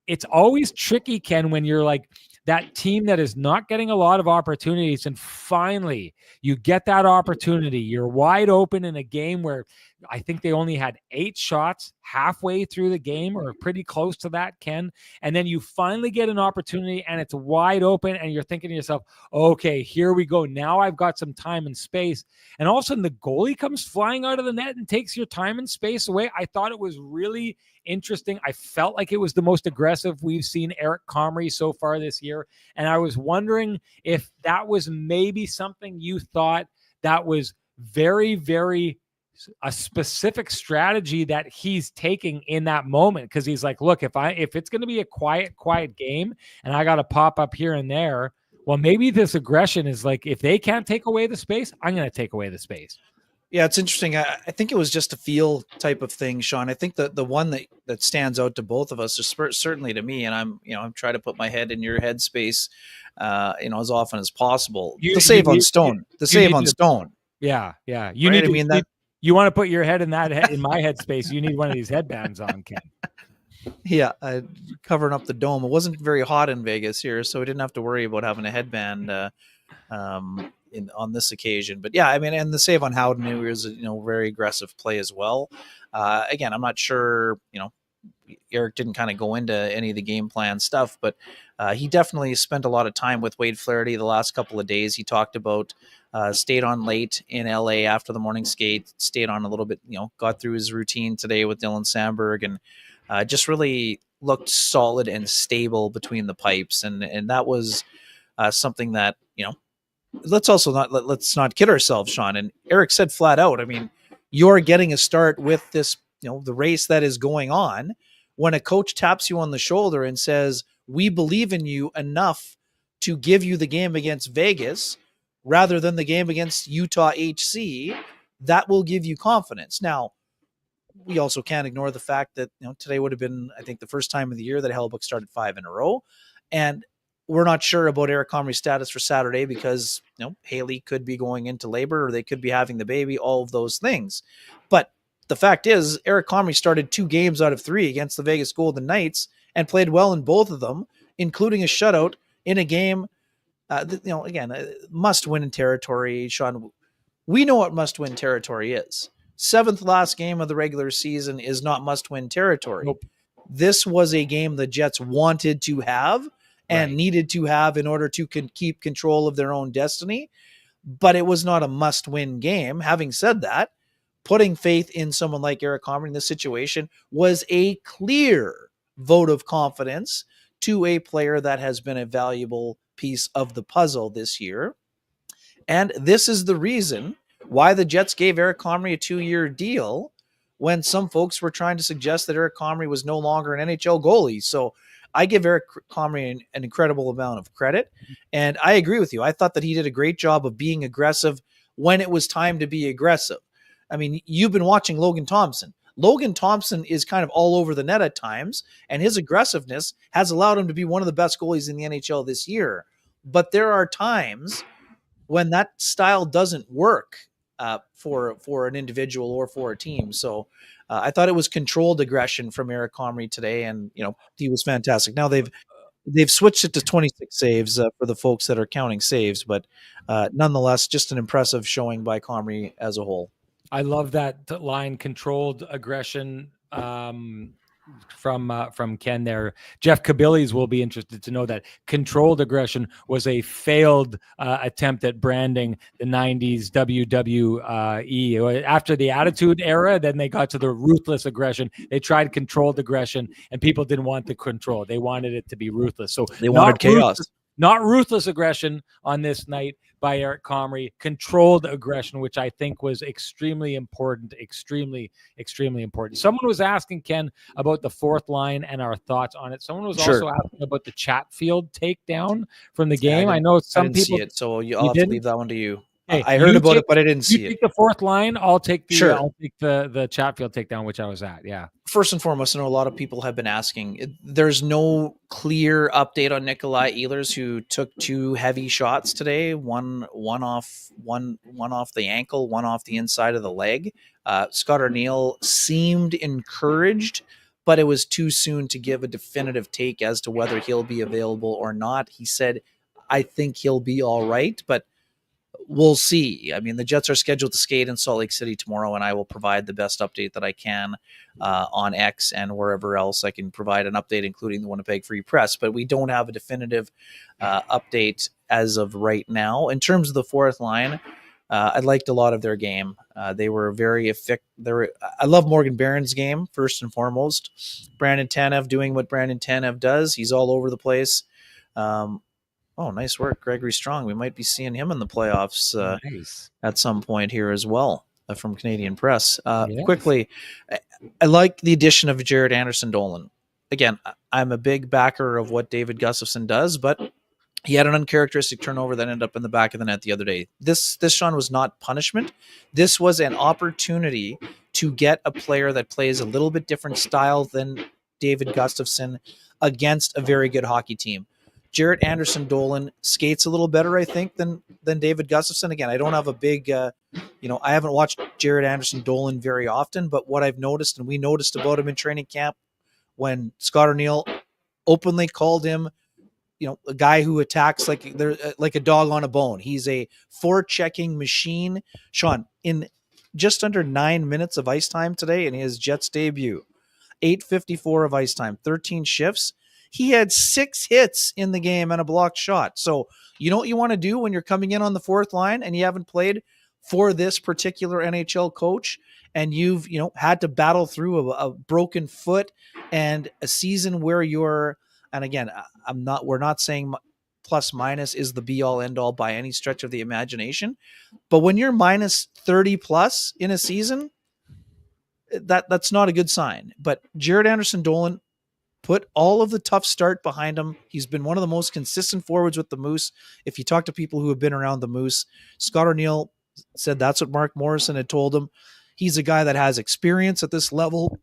it's always tricky, Ken, when you're like that team that is not getting a lot of opportunities, and finally you get that opportunity. You're wide open in a game where I think they only had 8 shots halfway through the game, or pretty close to that, Ken. And then you finally get an opportunity and it's wide open, and you're thinking to yourself, okay, here we go. Now I've got some time and space. And all of a sudden the goalie comes flying out of the net and takes your time and space away. I thought it was really interesting. I felt like it was the most aggressive we've seen Eric Comrie so far this year. And I was wondering if that was maybe something you thought that was very, very a specific strategy that he's taking in that moment. Because he's like, look, if it's going to be a quiet game and I got to pop up here and there, well, maybe this aggression is like, if they can't take away the space, I'm going to take away the space. Yeah, it's interesting. I think it was just a feel type of thing, Sean. I think the one that stands out to both of us, is certainly to me, and I'm trying to put my head in your headspace, as often as possible. The save on Stone. Yeah. You want to put your head in in my headspace. You need one of these headbands on, Ken. Yeah, covering up the dome. It wasn't very hot in Vegas here, so we didn't have to worry about having a headband on this occasion. But yeah, and the save on Howden, it was very aggressive play as well. Again, I'm not sure, Eric didn't kind of go into any of the game plan stuff, but he definitely spent a lot of time with Wade Flaherty the last couple of days. He talked about stayed on late in LA after the morning skate, stayed on a little bit, got through his routine today with Dylan Sandberg, and just really looked solid and stable between the pipes. And that was something that, let's not kid ourselves, Sean. And Eric said flat out, you're getting a start with this, the race that is going on. When a coach taps you on the shoulder and says, we believe in you enough to give you the game against Vegas rather than the game against Utah HC, that will give you confidence. Now, we also can't ignore the fact that, today would have been, I think, the first time of the year that Hellebuyck started 5 in a row. And we're not sure about Eric Comrie's status for Saturday because Haley could be going into labor or they could be having the baby, all of those things. But the fact is, Eric Comrie started 2 games out of 3 against the Vegas Golden Knights and played well in both of them, including a shutout in a game. Again, must-win in territory. Sean, we know what must-win territory is. 7th last game of the regular season is not must-win territory. Nope. This was a game the Jets wanted to have and needed to have in order to keep control of their own destiny, but it was not a must-win game. Having said that, putting faith in someone like Eric Comrie in this situation was a clear vote of confidence to a player that has been a valuable piece of the puzzle this year. And this is the reason why the Jets gave Eric Comrie a 2-year deal when some folks were trying to suggest that Eric Comrie was no longer an NHL goalie. So I give Eric Comrie an incredible amount of credit. And I agree with you. I thought that he did a great job of being aggressive when it was time to be aggressive. I mean, you've been watching Logan Thompson. Logan Thompson is kind of all over the net at times, and his aggressiveness has allowed him to be one of the best goalies in the NHL this year. But there are times when that style doesn't work for an individual or for a team. So I thought it was controlled aggression from Eric Comrie today, and he was fantastic. Now they've switched it to 26 saves for the folks that are counting saves, but nonetheless, just an impressive showing by Comrie as a whole. I love that line, controlled aggression, from Ken there. Jeff Kabilis will be interested to know that controlled aggression was a failed attempt at branding the 90s WWE. After the Attitude Era, then they got to the ruthless aggression. They tried controlled aggression, and people didn't want the control. They wanted it to be ruthless. So they wanted chaos. Not ruthless aggression on this night by Eric Comrie, controlled aggression, which I think was extremely important, extremely important. Someone was asking Ken about the 4th line and our thoughts on it. Someone was also asking about the Chatfield takedown from the game. I know some people see it, so I'll have to leave that one to you. Hey, I heard about it, but I didn't see it. You take the 4th line. I'll take the Chatfield takedown, which I was at. Yeah. First and foremost, I know a lot of people have been asking. There's no clear update on Nikolai Ehlers, who took 2 heavy shots today. One off the ankle, one off the inside of the leg. Scott O'Neill seemed encouraged, but it was too soon to give a definitive take as to whether he'll be available or not. He said, "I think he'll be all right," but we'll see. I mean, the Jets are scheduled to skate in Salt Lake City tomorrow, and I will provide the best update that I can on X and wherever else I can provide an update, including the Winnipeg Free Press. But we don't have a definitive update as of right now. In terms of the 4th line, I liked a lot of their game. They were very effective. I love Morgan Barron's game, first and foremost. Brandon Tanev doing what Brandon Tanev does. He's all over the place. Oh, nice work, Gregory Strong. We might be seeing him in the playoffs at some point here as well from Canadian Press. Yes. Quickly, I like the addition of Jared Anderson-Dolan. Again, I'm a big backer of what David Gustafsson does, but he had an uncharacteristic turnover that ended up in the back of the net the other day. This, Sean, was not punishment. This was an opportunity to get a player that plays a little bit different style than David Gustafsson against a very good hockey team. Jared Anderson-Dolan skates a little better, I think, than David Gustafsson. Again, I don't have a big, I haven't watched Jared Anderson-Dolan very often, but what I've noticed, and we noticed about him in training camp when Scott O'Neill openly called him, a guy who attacks like a dog on a bone. He's a forechecking machine. Sean, in just under 9 minutes of ice time today in his Jets debut, 8:54 of ice time, 13 shifts. He had 6 hits in the game and a blocked shot. So you know what you want to do when you're coming in on the 4th line and you haven't played for this particular NHL coach, and you've had to battle through a broken foot and a season where you're, and again, we're not saying plus minus is the be all end all by any stretch of the imagination, but when you're minus 30 plus in a season, that's not a good sign. But Jared Anderson-Dolan put all of the tough start behind him. He's been one of the most consistent forwards with the Moose. If you talk to people who have been around the Moose, Scott O'Neill said that's what Mark Morrison had told him. He's a guy that has experience at this level.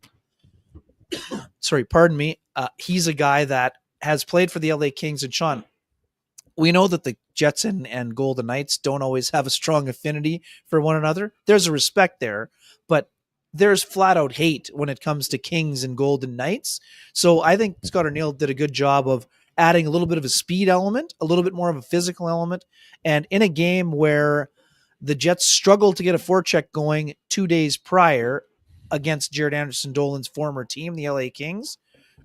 Sorry, pardon me. He's a guy that has played for the LA Kings. And Sean, we know that the Jets and Golden Knights don't always have a strong affinity for one another. There's a respect there, but there's flat out hate when it comes to Kings and Golden Knights. So I think Scott O'Neill did a good job of adding a little bit of a speed element, a little bit more of a physical element. And in a game where the Jets struggled to get a forecheck going 2 days prior against Jared Anderson Dolan's former team, the LA Kings,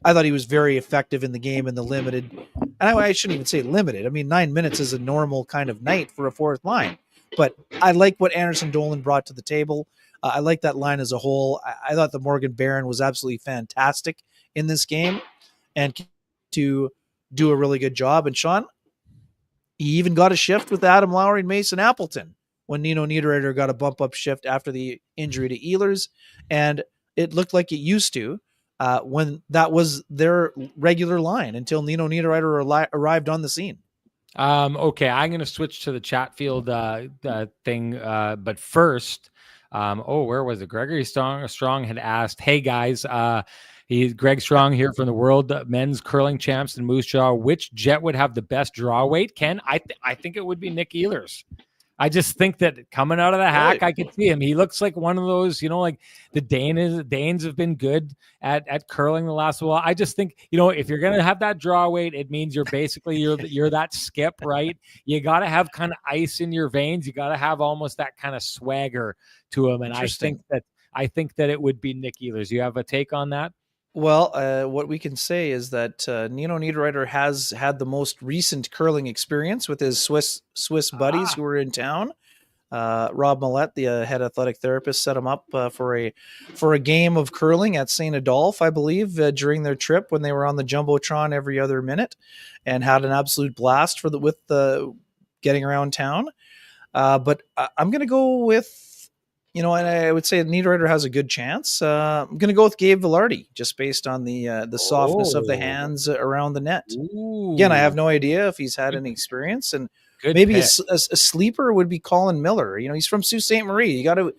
I thought he was very effective in the game in the limited. And I shouldn't even say limited. I mean, 9 minutes is a normal kind of night for a fourth line. But I like what Anderson Dolan brought to the table. I like that line as a whole. I thought the Morgan Barron was absolutely fantastic in this game and to do a really good job. And Sean, he even got a shift with Adam Lowry and Mason Appleton when Nino Niederreiter got a bump up shift after the injury to Ehlers. And it looked like it used to. When that was their regular line until Nino Niederreiter arrived on the scene. Okay, I'm going to switch to the Chatfield thing, but first, where was it? Gregory Strong had asked, "Hey guys, he's Greg Strong here from the World Men's Curling Champs in Moose Jaw. Which Jet would have the best draw weight? Ken, I think it would be Nick Ehlers. I just think that coming out of the hack, I could see him. He looks like one of those, like the Danes have been good at curling the last while. I just think, if you're going to have that draw weight, it means you're basically, you're that skip, right? You got to have kind of ice in your veins. You got to have almost that kind of swagger to him. And I think that it would be Nick Ehlers. You have a take on that? Well, what we can say is that Nino Niederreiter has had the most recent curling experience with his Swiss buddies who were in town. Rob Millette, the head athletic therapist, set him up for a game of curling at St. Adolphe, I believe, during their trip when they were on the Jumbotron every other minute, and had an absolute blast with the getting around town. But I'm going to go with. And I would say Niederreiter has a good chance. I'm going to go with Gabe Vilardi, just based on the softness of the hands around the net. Ooh. Again, I have no idea if he's had any experience, and good maybe a sleeper would be Colin Miller. He's from Sault Ste. Marie. You got to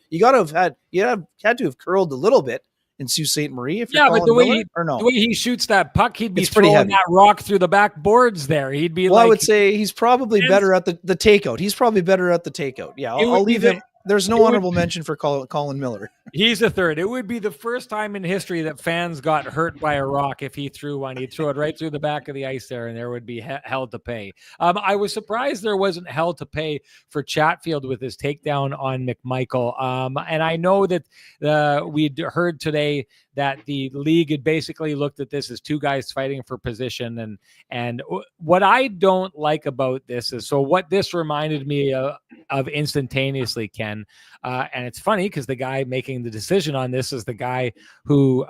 had to have curled a little bit in Sault Ste. Marie if you're Colin Miller, or no? The way he shoots that puck, he'd be throwing that rock through the back boards there. He'd be I would say he's probably better at the takeout. He's probably better at the takeout. Yeah, I'll leave him. There's no honorable mention for Colin Miller. He's a third. It would be the first time in history that fans got hurt by a rock if he threw one. He'd throw it right through the back of the ice there, and there would be hell to pay. I was surprised there wasn't hell to pay for Chatfield with his takedown on McMichael. And I know that we'd heard today that the league had basically looked at this as two guys fighting for position. And what I don't like about this is, so what this reminded me of instantaneously, Ken, and it's funny because the guy making the decision on this is the guy who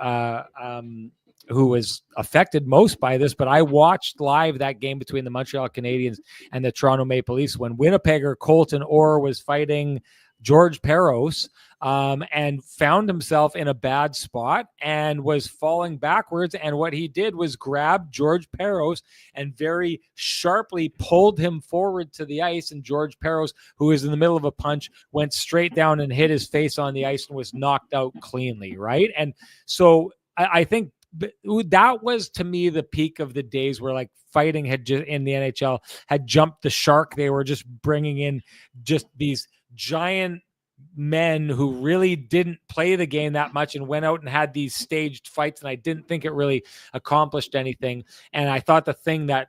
was affected most by this, but I watched live that game between the Montreal Canadiens and the Toronto Maple Leafs when Winnipegger Colton Orr was fighting George Peros, and found himself in a bad spot and was falling backwards. And what he did was grab George Peros and very sharply pulled him forward to the ice. And George Peros, who was in the middle of a punch, went straight down and hit his face on the ice and was knocked out cleanly, right? And so I think that was, to me, the peak of the days where like fighting had just in the NHL had jumped the shark. They were just bringing in just these giant men who really didn't play the game that much and went out and had these staged fights. And I didn't think it really accomplished anything. And I thought the thing that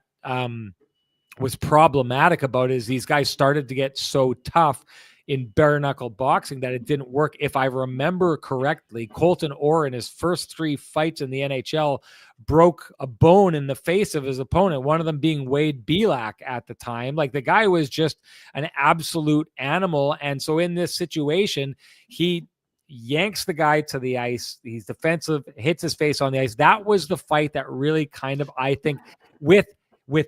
was problematic about it is these guys started to get so tough in bare knuckle boxing that it didn't work. If I remember correctly, Colton Orr in his first 3 fights in the NHL broke a bone in the face of his opponent, one of them being Wade Belak at the time. Like, the guy was just an absolute animal. And so in this situation, he yanks the guy to the ice. He's defensive, hits his face on the ice. That was the fight that really kind of, I think, with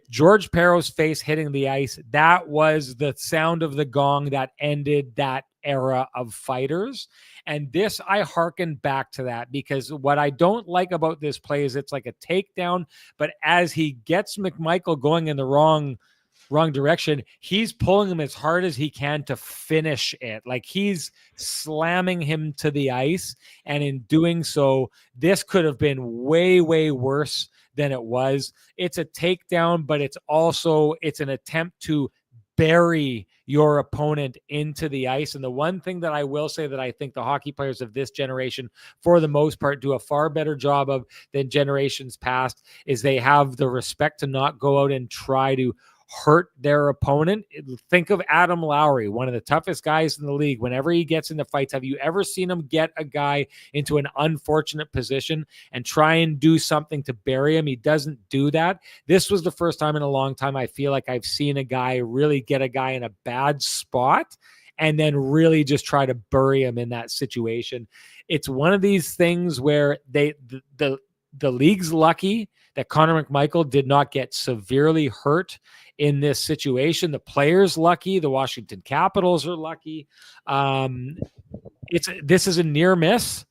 George Peros' face hitting the ice, that was the sound of the gong that ended that era of fighters. And this, I hearken back to that, because what I don't like about this play is it's like a takedown, but as he gets McMichael going in the wrong direction, he's pulling him as hard as he can to finish it. Like, he's slamming him to the ice. And in doing so, this could have been way, way worse than it was. It's a takedown, but it's an attempt to bury your opponent into the ice. And the one thing that I will say that I think the hockey players of this generation, for the most part, do a far better job of than generations past is they have the respect to not go out and try to hurt their opponent. Think of Adam Lowry, one of the toughest guys in the league. Whenever he gets into fights, have you ever seen him get a guy into an unfortunate position and try and do something to bury him? He doesn't do that. This was the first time in a long time I feel like I've seen a guy really get a guy in a bad spot and then really just try to bury him in that situation. It's one of these things where the league's lucky that Connor McMichael did not get severely hurt in this situation. The players lucky. The Washington Capitals are lucky. This is a near miss.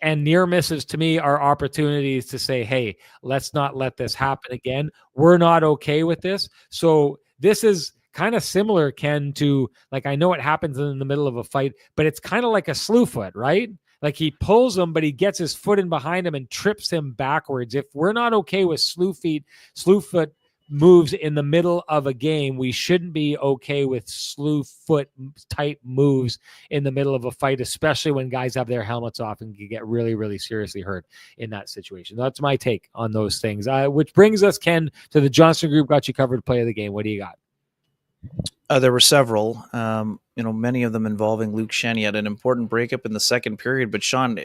And near misses to me are opportunities to say, hey, let's not let this happen again. We're not okay with this. So this is kind of similar, Ken, to like, I know it happens in the middle of a fight, but it's kind of like a slew foot, right? Like he pulls him, but he gets his foot in behind him and trips him backwards. If we're not okay with slew foot moves in the middle of a game, we shouldn't be okay with slew foot type moves in the middle of a fight, especially when guys have their helmets off and can get really, really seriously hurt in that situation. That's my take on those things. Which brings us, Ken, to the Johnston Group Got You Covered play of the game. What do you got? There were several, many of them involving Luke Schenn. He had an important breakup in the second period, but Sean,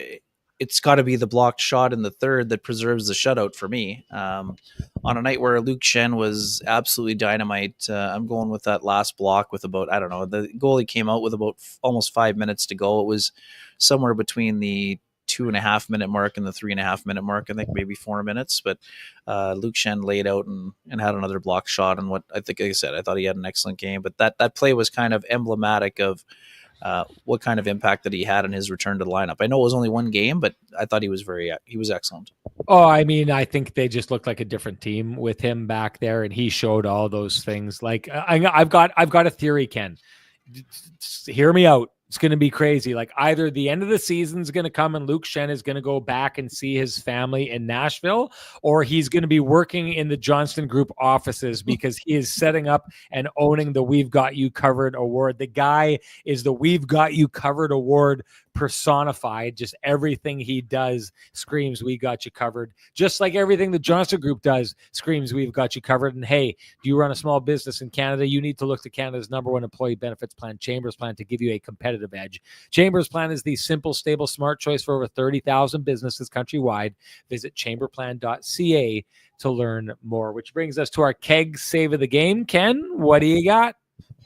it's got to be the blocked shot in the third that preserves the shutout for me. On a night where Luke Schenn was absolutely dynamite, I'm going with that last block with about, the goalie came out with about almost 5 minutes to go. It was somewhere between the 2.5 minute mark and the 3.5 minute mark. I think maybe 4 minutes, but Luke Schenn laid out and had another block shot. And what I think, like I said, I thought he had an excellent game, but that play was kind of emblematic of what kind of impact that he had in his return to the lineup. I know it was only one game, but I thought he was excellent. Oh, I mean, I think they just looked like a different team with him back there, and he showed all those things. Like I've got a theory, Ken. Hear me out. It's going to be crazy. Like either the end of the season is going to come and Luke Schenn is going to go back and see his family in Nashville, or he's going to be working in the Johnston Group offices because he is setting up and owning the We've Got You Covered award. The guy is the We've Got You Covered award personified. Just everything he does screams we got you covered, just like everything the Johnston Group does screams we've got you covered. And hey, do you run a small business in Canada? You need to look to Canada's #1 employee benefits plan, Chambers Plan, to give you a competitive edge. Chambers Plan is the simple, stable, smart choice for over 30,000 businesses countrywide. Visit chamberplan.ca to learn more. Which brings us to our keg save of the game. Ken, what do you got?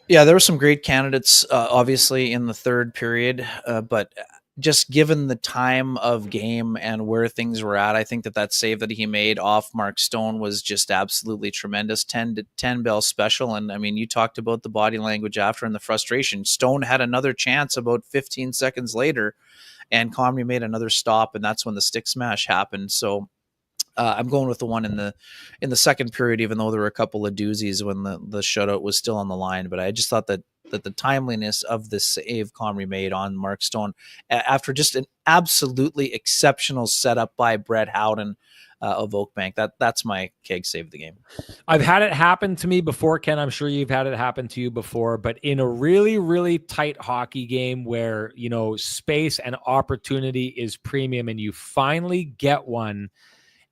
Yeah, there were some great candidates, obviously, in the third period, but just given the time of game and where things were at, I think that save that he made off Mark Stone was just absolutely tremendous. 10 bell special. And I mean, you talked about the body language after and the frustration. Stone had another chance about 15 seconds later, and Comrie made another stop, and that's when the stick smash happened. So I'm going with the one in the second period, even though there were a couple of doozies when the shutout was still on the line. But I just thought that the timeliness of the save Comrie made on Mark Stone after just an absolutely exceptional setup by Brett Howden of Oakbank, that's my keg save of the game. I've had it happen to me before, Ken. I'm sure you've had it happen to you before, but in a really, really tight hockey game where, space and opportunity is premium and you finally get one,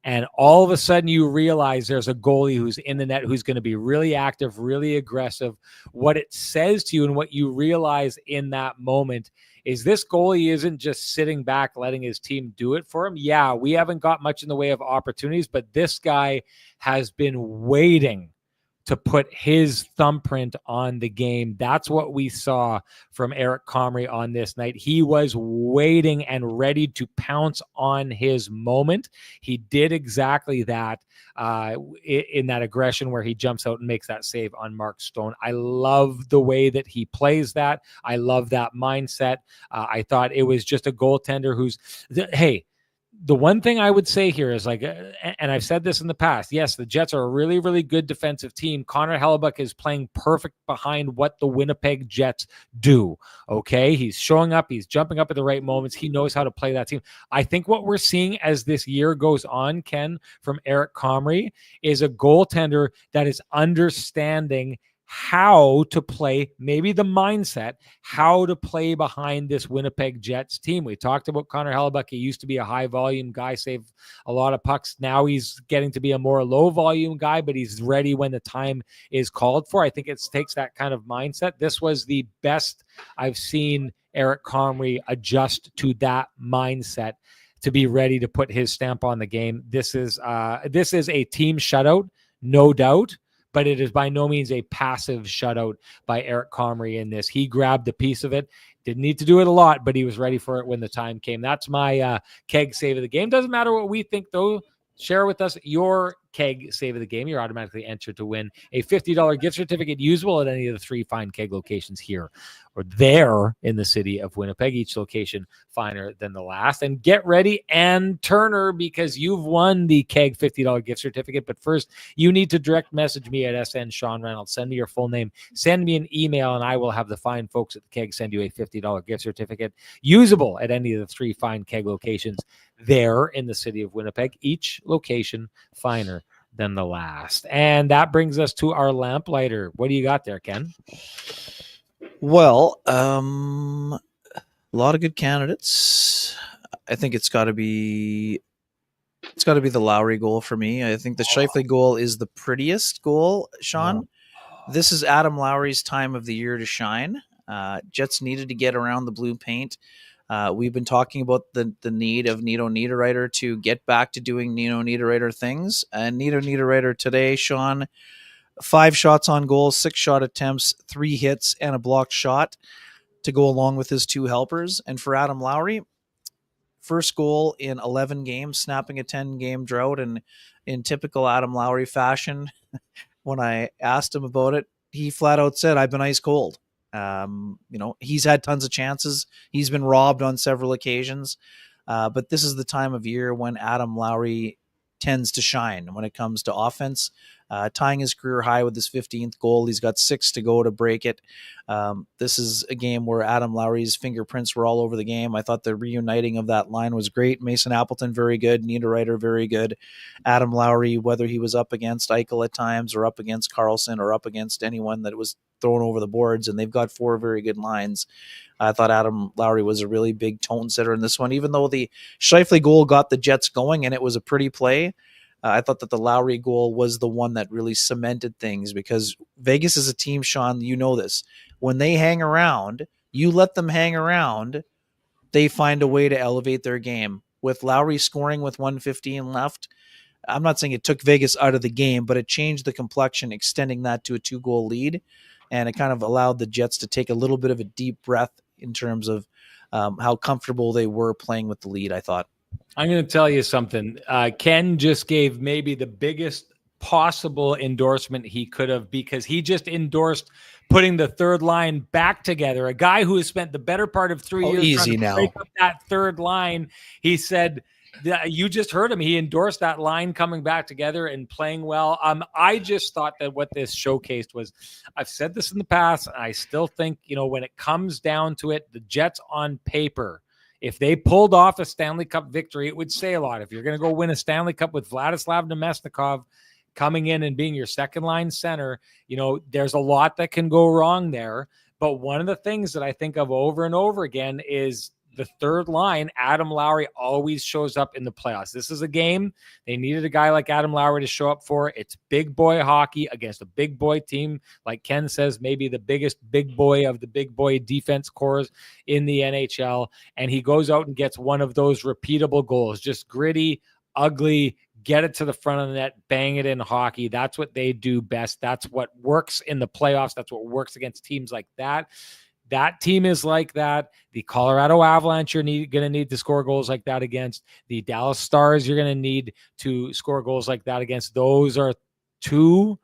and all of a sudden you realize there's a goalie who's in the net who's going to be really active, really aggressive. What it says to you and what you realize in that moment is this goalie isn't just sitting back letting his team do it for him. Yeah, we haven't got much in the way of opportunities, but this guy has been waiting to put his thumbprint on the game. That's what we saw from Eric Comrie on this night. He was waiting and ready to pounce on his moment. He did exactly that in that aggression where he jumps out and makes that save on Mark Stone. I love the way that he plays that. I love that mindset. I thought it was just a goaltender hey, the one thing I would say here is like, and I've said this in the past, yes, the Jets are a really, really good defensive team. Connor Hellebuck is playing perfect behind what the Winnipeg Jets do. Okay. He's showing up. He's jumping up at the right moments. He knows how to play that team. I think what we're seeing as this year goes on, Ken, from Eric Comrie, is a goaltender that is understanding how to play, maybe the mindset, how to play behind this Winnipeg Jets team. We talked about Connor Hellebuck. He used to be a high volume guy, save a lot of pucks. Now he's getting to be a more low volume guy, but he's ready when the time is called for. I think it takes that kind of mindset. This was the best I've seen Eric Comrie adjust to that mindset to be ready to put his stamp on the game. This is a team shutout, no doubt, but it is by no means a passive shutout by Eric Comrie in this. He grabbed a piece of it. Didn't need to do it a lot, but he was ready for it when the time came. That's my keg save of the game. Doesn't matter what we think, though. Share with us your keg save of the game. You're automatically entered to win a $50 gift certificate usable at any of the 3 fine keg locations here or there in the city of Winnipeg, each location finer than the last. And get ready, and Turner, because you've won the keg $50 gift certificate. But first, you need to direct message me at SN Sean Reynolds. Send me your full name. Send me an email, and I will have the fine folks at the keg send you a $50 gift certificate usable at any of the 3 fine keg locations there in the city of Winnipeg, each location finer than the last. And that brings us to our lamplighter. What do you got there, Ken? Well, a lot of good candidates. I think it's got to be the Lowry goal for me. I think the Scheifele goal is the prettiest goal, Sean. This is Adam Lowry's time of the year to shine. Jets needed to get around the blue paint. We've been talking about the need of Nino Niederreiter to get back to doing Nino Niederreiter things. And Nino Niederreiter today, Sean, 5 shots on goal, 6 shot attempts, 3 hits, and a blocked shot to go along with his 2 helpers. And for Adam Lowry, first goal in 11 games, snapping a 10-game drought. And in typical Adam Lowry fashion, when I asked him about it, he flat out said, "I've been ice cold." He's had tons of chances. He's been robbed on several occasions. But this is the time of year when Adam Lowry tends to shine when it comes to offense, tying his career high with his 15th goal. He's got 6 to go to break it. This is a game where Adam Lowry's fingerprints were all over the game. I thought the reuniting of that line was great. Mason Appleton, very good. Niederreiter, very good. Adam Lowry, whether he was up against Eichel at times or up against Carlson or up against anyone that was thrown over the boards, and they've got 4 very good lines. I thought Adam Lowry was a really big tone setter in this one, even though the Scheifele goal got the Jets going and it was a pretty play. I thought that the Lowry goal was the one that really cemented things, because Vegas is a team, Sean, you know this. When they hang around, you let them hang around, they find a way to elevate their game. With Lowry scoring with 1:15 left, I'm not saying it took Vegas out of the game, but it changed the complexion, extending that to a 2-goal lead. And it kind of allowed the Jets to take a little bit of a deep breath in terms of how comfortable they were playing with the lead, I thought. I'm going to tell you something. Ken just gave maybe the biggest possible endorsement he could have, because he just endorsed putting the third line back together. A guy who has spent the better part of 3 years trying to break up that third line. He said, you just heard him. He endorsed that line coming back together and playing well. I just thought that what this showcased was, I've said this in the past, and I still think, when it comes down to it, the Jets on paper, if they pulled off a Stanley Cup victory, it would say a lot. If you're going to go win a Stanley Cup with Vladislav Nemesnikov coming in and being your second line center, there's a lot that can go wrong there. But one of the things that I think of over and over again is the third line. Adam Lowry always shows up in the playoffs. This is a game they needed a guy like Adam Lowry to show up for. It's big boy hockey against a big boy team. Like Ken says, maybe the biggest big boy of the big boy defense corps in the NHL. And he goes out and gets one of those repeatable goals, just gritty, ugly, get it to the front of the net, bang it in hockey. That's what they do best. That's what works in the playoffs. That's what works against teams like that. That team is like that. The Colorado Avalanche, you're going to need to score goals like that against. The Dallas Stars, you're going to need to score goals like that against. Those are 2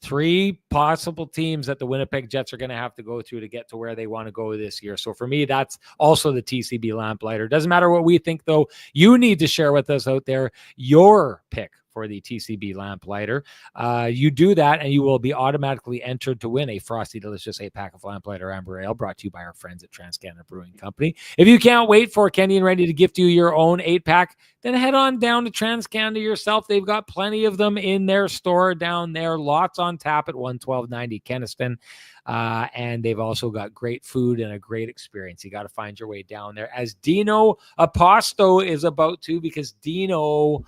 3 possible teams that the Winnipeg Jets are going to have to go through to get to where they want to go this year. So for me, that's also the TCB Lamplighter. Doesn't matter what we think, though. You need to share with us out there your pick for the TCB Lamplighter. You do that, and you will be automatically entered to win a frosty, delicious 8-pack of Lamplighter Amber Ale brought to you by our friends at TransCanada Brewing Company. If you can't wait for Kenny and Renny to gift you your own 8-pack, then head on down to TransCanada yourself. They've got plenty of them in their store down there. Lots on tap at 11290 Kenniston. And they've also got great food and a great experience. You got to find your way down there, as Dino Aposto is about to, because Dino,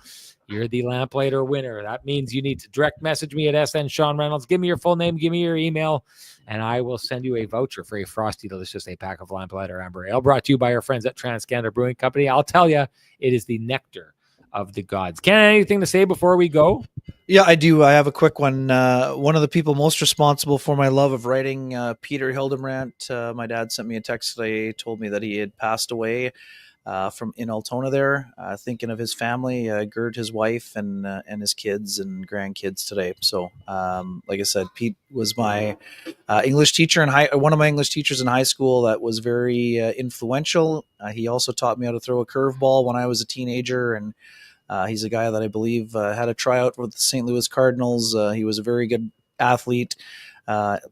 you're the Lamplighter winner. That means you need to direct message me at SN Sean Reynolds. Give me your full name, give me your email, and I will send you a voucher for a frosty, delicious 8-pack of Lamplighter Amber Ale brought to you by our friends at TransCanada Brewing Company. I'll tell you, it is the nectar of the gods. Ken, anything to say before we go? Yeah, I do. I have a quick one. One of the people most responsible for my love of writing, Peter Hildebrandt, my dad sent me a text today, told me that he had passed away from in Altona there, thinking of his family, Gert, his wife, and his kids and grandkids today. So, like I said, Pete was my English teacher one of my English teachers in high school that was very influential. He also taught me how to throw a curveball when I was a teenager, and he's a guy that I believe had a tryout with the St. Louis Cardinals. He was a very good athlete,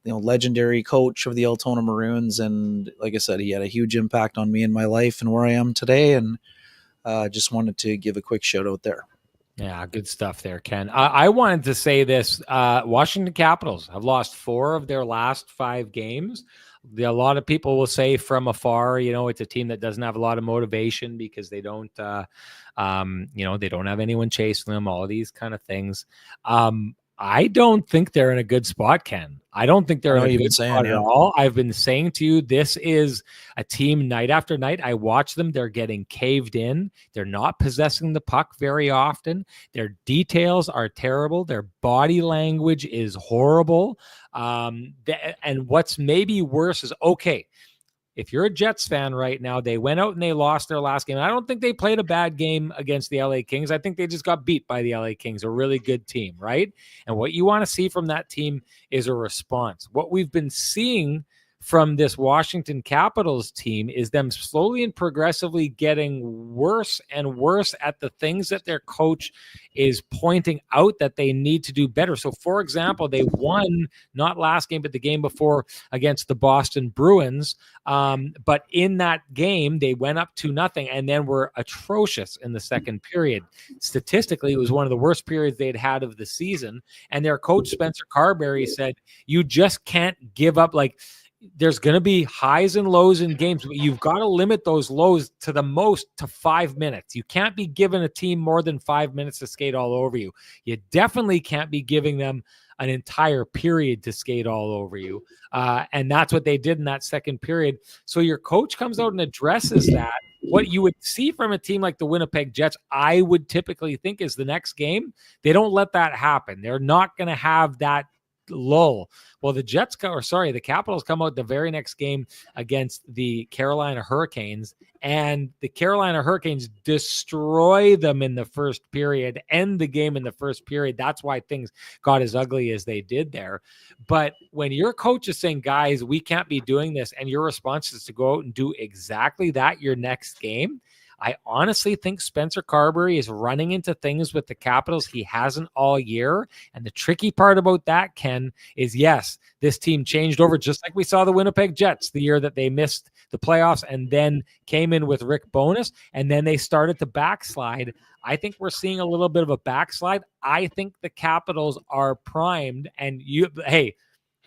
legendary coach of the Altona Maroons. And like I said, he had a huge impact on me in my life and where I am today. And just wanted to give a quick shout out there. Yeah, good stuff there, Ken. I wanted to say this. Washington Capitals have lost 4 of their last 5 games. A lot of people will say from afar, it's a team that doesn't have a lot of motivation because they don't, they don't have anyone chasing them, all of these kind of things. I don't think they're in a good spot, Ken. I don't think they're in a good spot at all. I've been saying to you, this is a team night after night. I watch them. They're getting caved in. They're not possessing the puck very often. Their details are terrible. Their body language is horrible. And what's maybe worse is, okay, if you're a Jets fan right now, they went out and they lost their last game. I don't think they played a bad game against the LA Kings. I think they just got beat by the LA Kings, a really good team, right? And what you want to see from that team is a response. What we've been seeing from this Washington Capitals team is them slowly and progressively getting worse and worse at the things that their coach is pointing out that they need to do better. So, for example, they won, not last game, but the game before against the Boston Bruins. But in that game, they went up 2-0 and then were atrocious in the second period. Statistically, it was one of the worst periods they'd had of the season. And their coach, Spencer Carberry, said, you just can't give up. There's going to be highs and lows in games, but you've got to limit those lows to the most to 5 minutes. You can't be giving a team more than 5 minutes to skate all over you. You definitely can't be giving them an entire period to skate all over you. And that's what they did in that second period. So your coach comes out and addresses that. What you would see from a team like the Winnipeg Jets, I would typically think, is the next game, they don't let that happen. They're not going to have that lull. Well, the Capitals come out the very next game against the Carolina Hurricanes, and the Carolina Hurricanes destroy them in the first period, end the game in the first period. That's why things got as ugly as they did there. But when your coach is saying, guys, we can't be doing this, and your response is to go out and do exactly that your next game, I honestly think Spencer Carberry is running into things with the Capitals he hasn't all year. And the tricky part about that, Ken, is yes, this team changed over just like we saw the Winnipeg Jets the year that they missed the playoffs and then came in with Rick Bowness, and then they started to backslide. I think we're seeing a little bit of a backslide. I think the Capitals are primed, and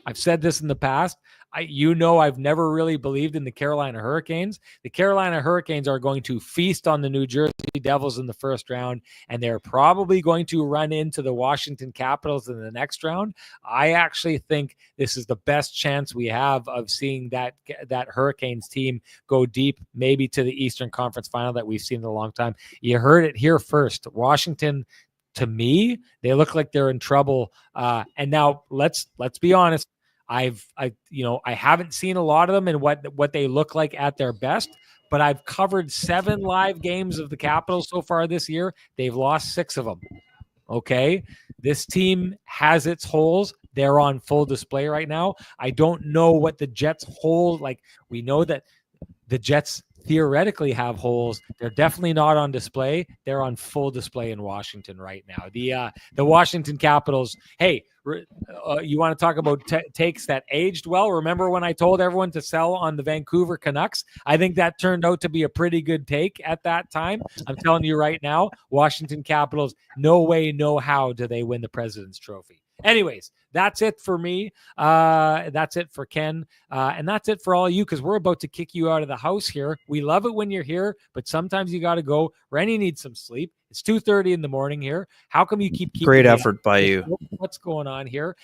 I've said this in the past. I've never really believed in the Carolina Hurricanes. The Carolina Hurricanes are going to feast on the New Jersey Devils in the first round, and they're probably going to run into the Washington Capitals in the next round. I actually think this is the best chance we have of seeing that Hurricanes team go deep, maybe to the Eastern Conference Final that we've seen in a long time. You heard it here first. Washington, to me, they look like they're in trouble. And now let's be honest. I haven't seen a lot of them and what they look like at their best, but I've covered 7 live games of the Capitals so far this year. They've lost 6 of them. Okay. This team has its holes. They're on full display right now. I don't know what the Jets' hole, like, we know that the Jets theoretically have holes. They're definitely not on display. They're on full display in Washington right now. The Washington Capitals. Hey, you want to talk about takes that aged well? Remember when I told everyone to sell on the Vancouver Canucks? I think that turned out to be a pretty good take at that time. I'm telling you right now, Washington Capitals, no way, no how do they win the President's Trophy. Anyways, that's it for me. That's it for Ken. And that's it for all you, because we're about to kick you out of the house here. We love it when you're here, but sometimes you got to go. Renny needs some sleep. It's 2:30 in the morning here. How come you keep Great effort by you. What's going on here?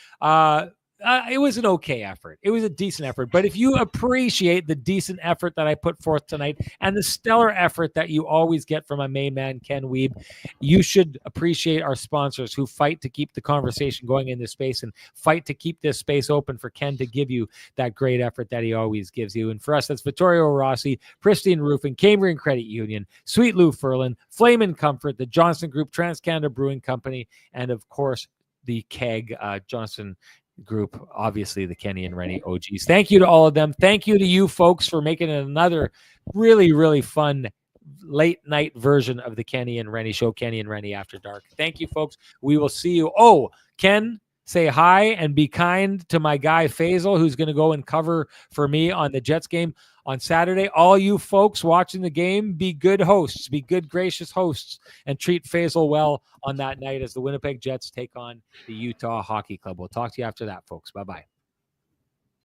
It was an okay effort. It was a decent effort. But if you appreciate the decent effort that I put forth tonight and the stellar effort that you always get from my main man, Ken Wiebe, you should appreciate our sponsors who fight to keep the conversation going in this space and fight to keep this space open for Ken to give you that great effort that he always gives you. And for us, that's Vittorio Rossi, Pristine Roofing, Cambrian Credit Union, Sweet Lou Furlan, Flame and Comfort, the Johnson Group, TransCanada Brewing Company, and of course, the Keg, Johnson Group, obviously the Kenny and Renny OGs. Thank you to all of them. Thank you to you folks for making it another really, really fun late night version of the Kenny and Renny show, Kenny and Renny After Dark. Thank you, folks. We will see you. Oh, Ken, say hi and be kind to my guy Faisal, who's going to go and cover for me on the Jets game on Saturday. All you folks watching the game, be good hosts, be good, gracious hosts, and treat Faisal well on that night as the Winnipeg Jets take on the Utah Hockey Club. We'll talk to you after that, folks. Bye-bye.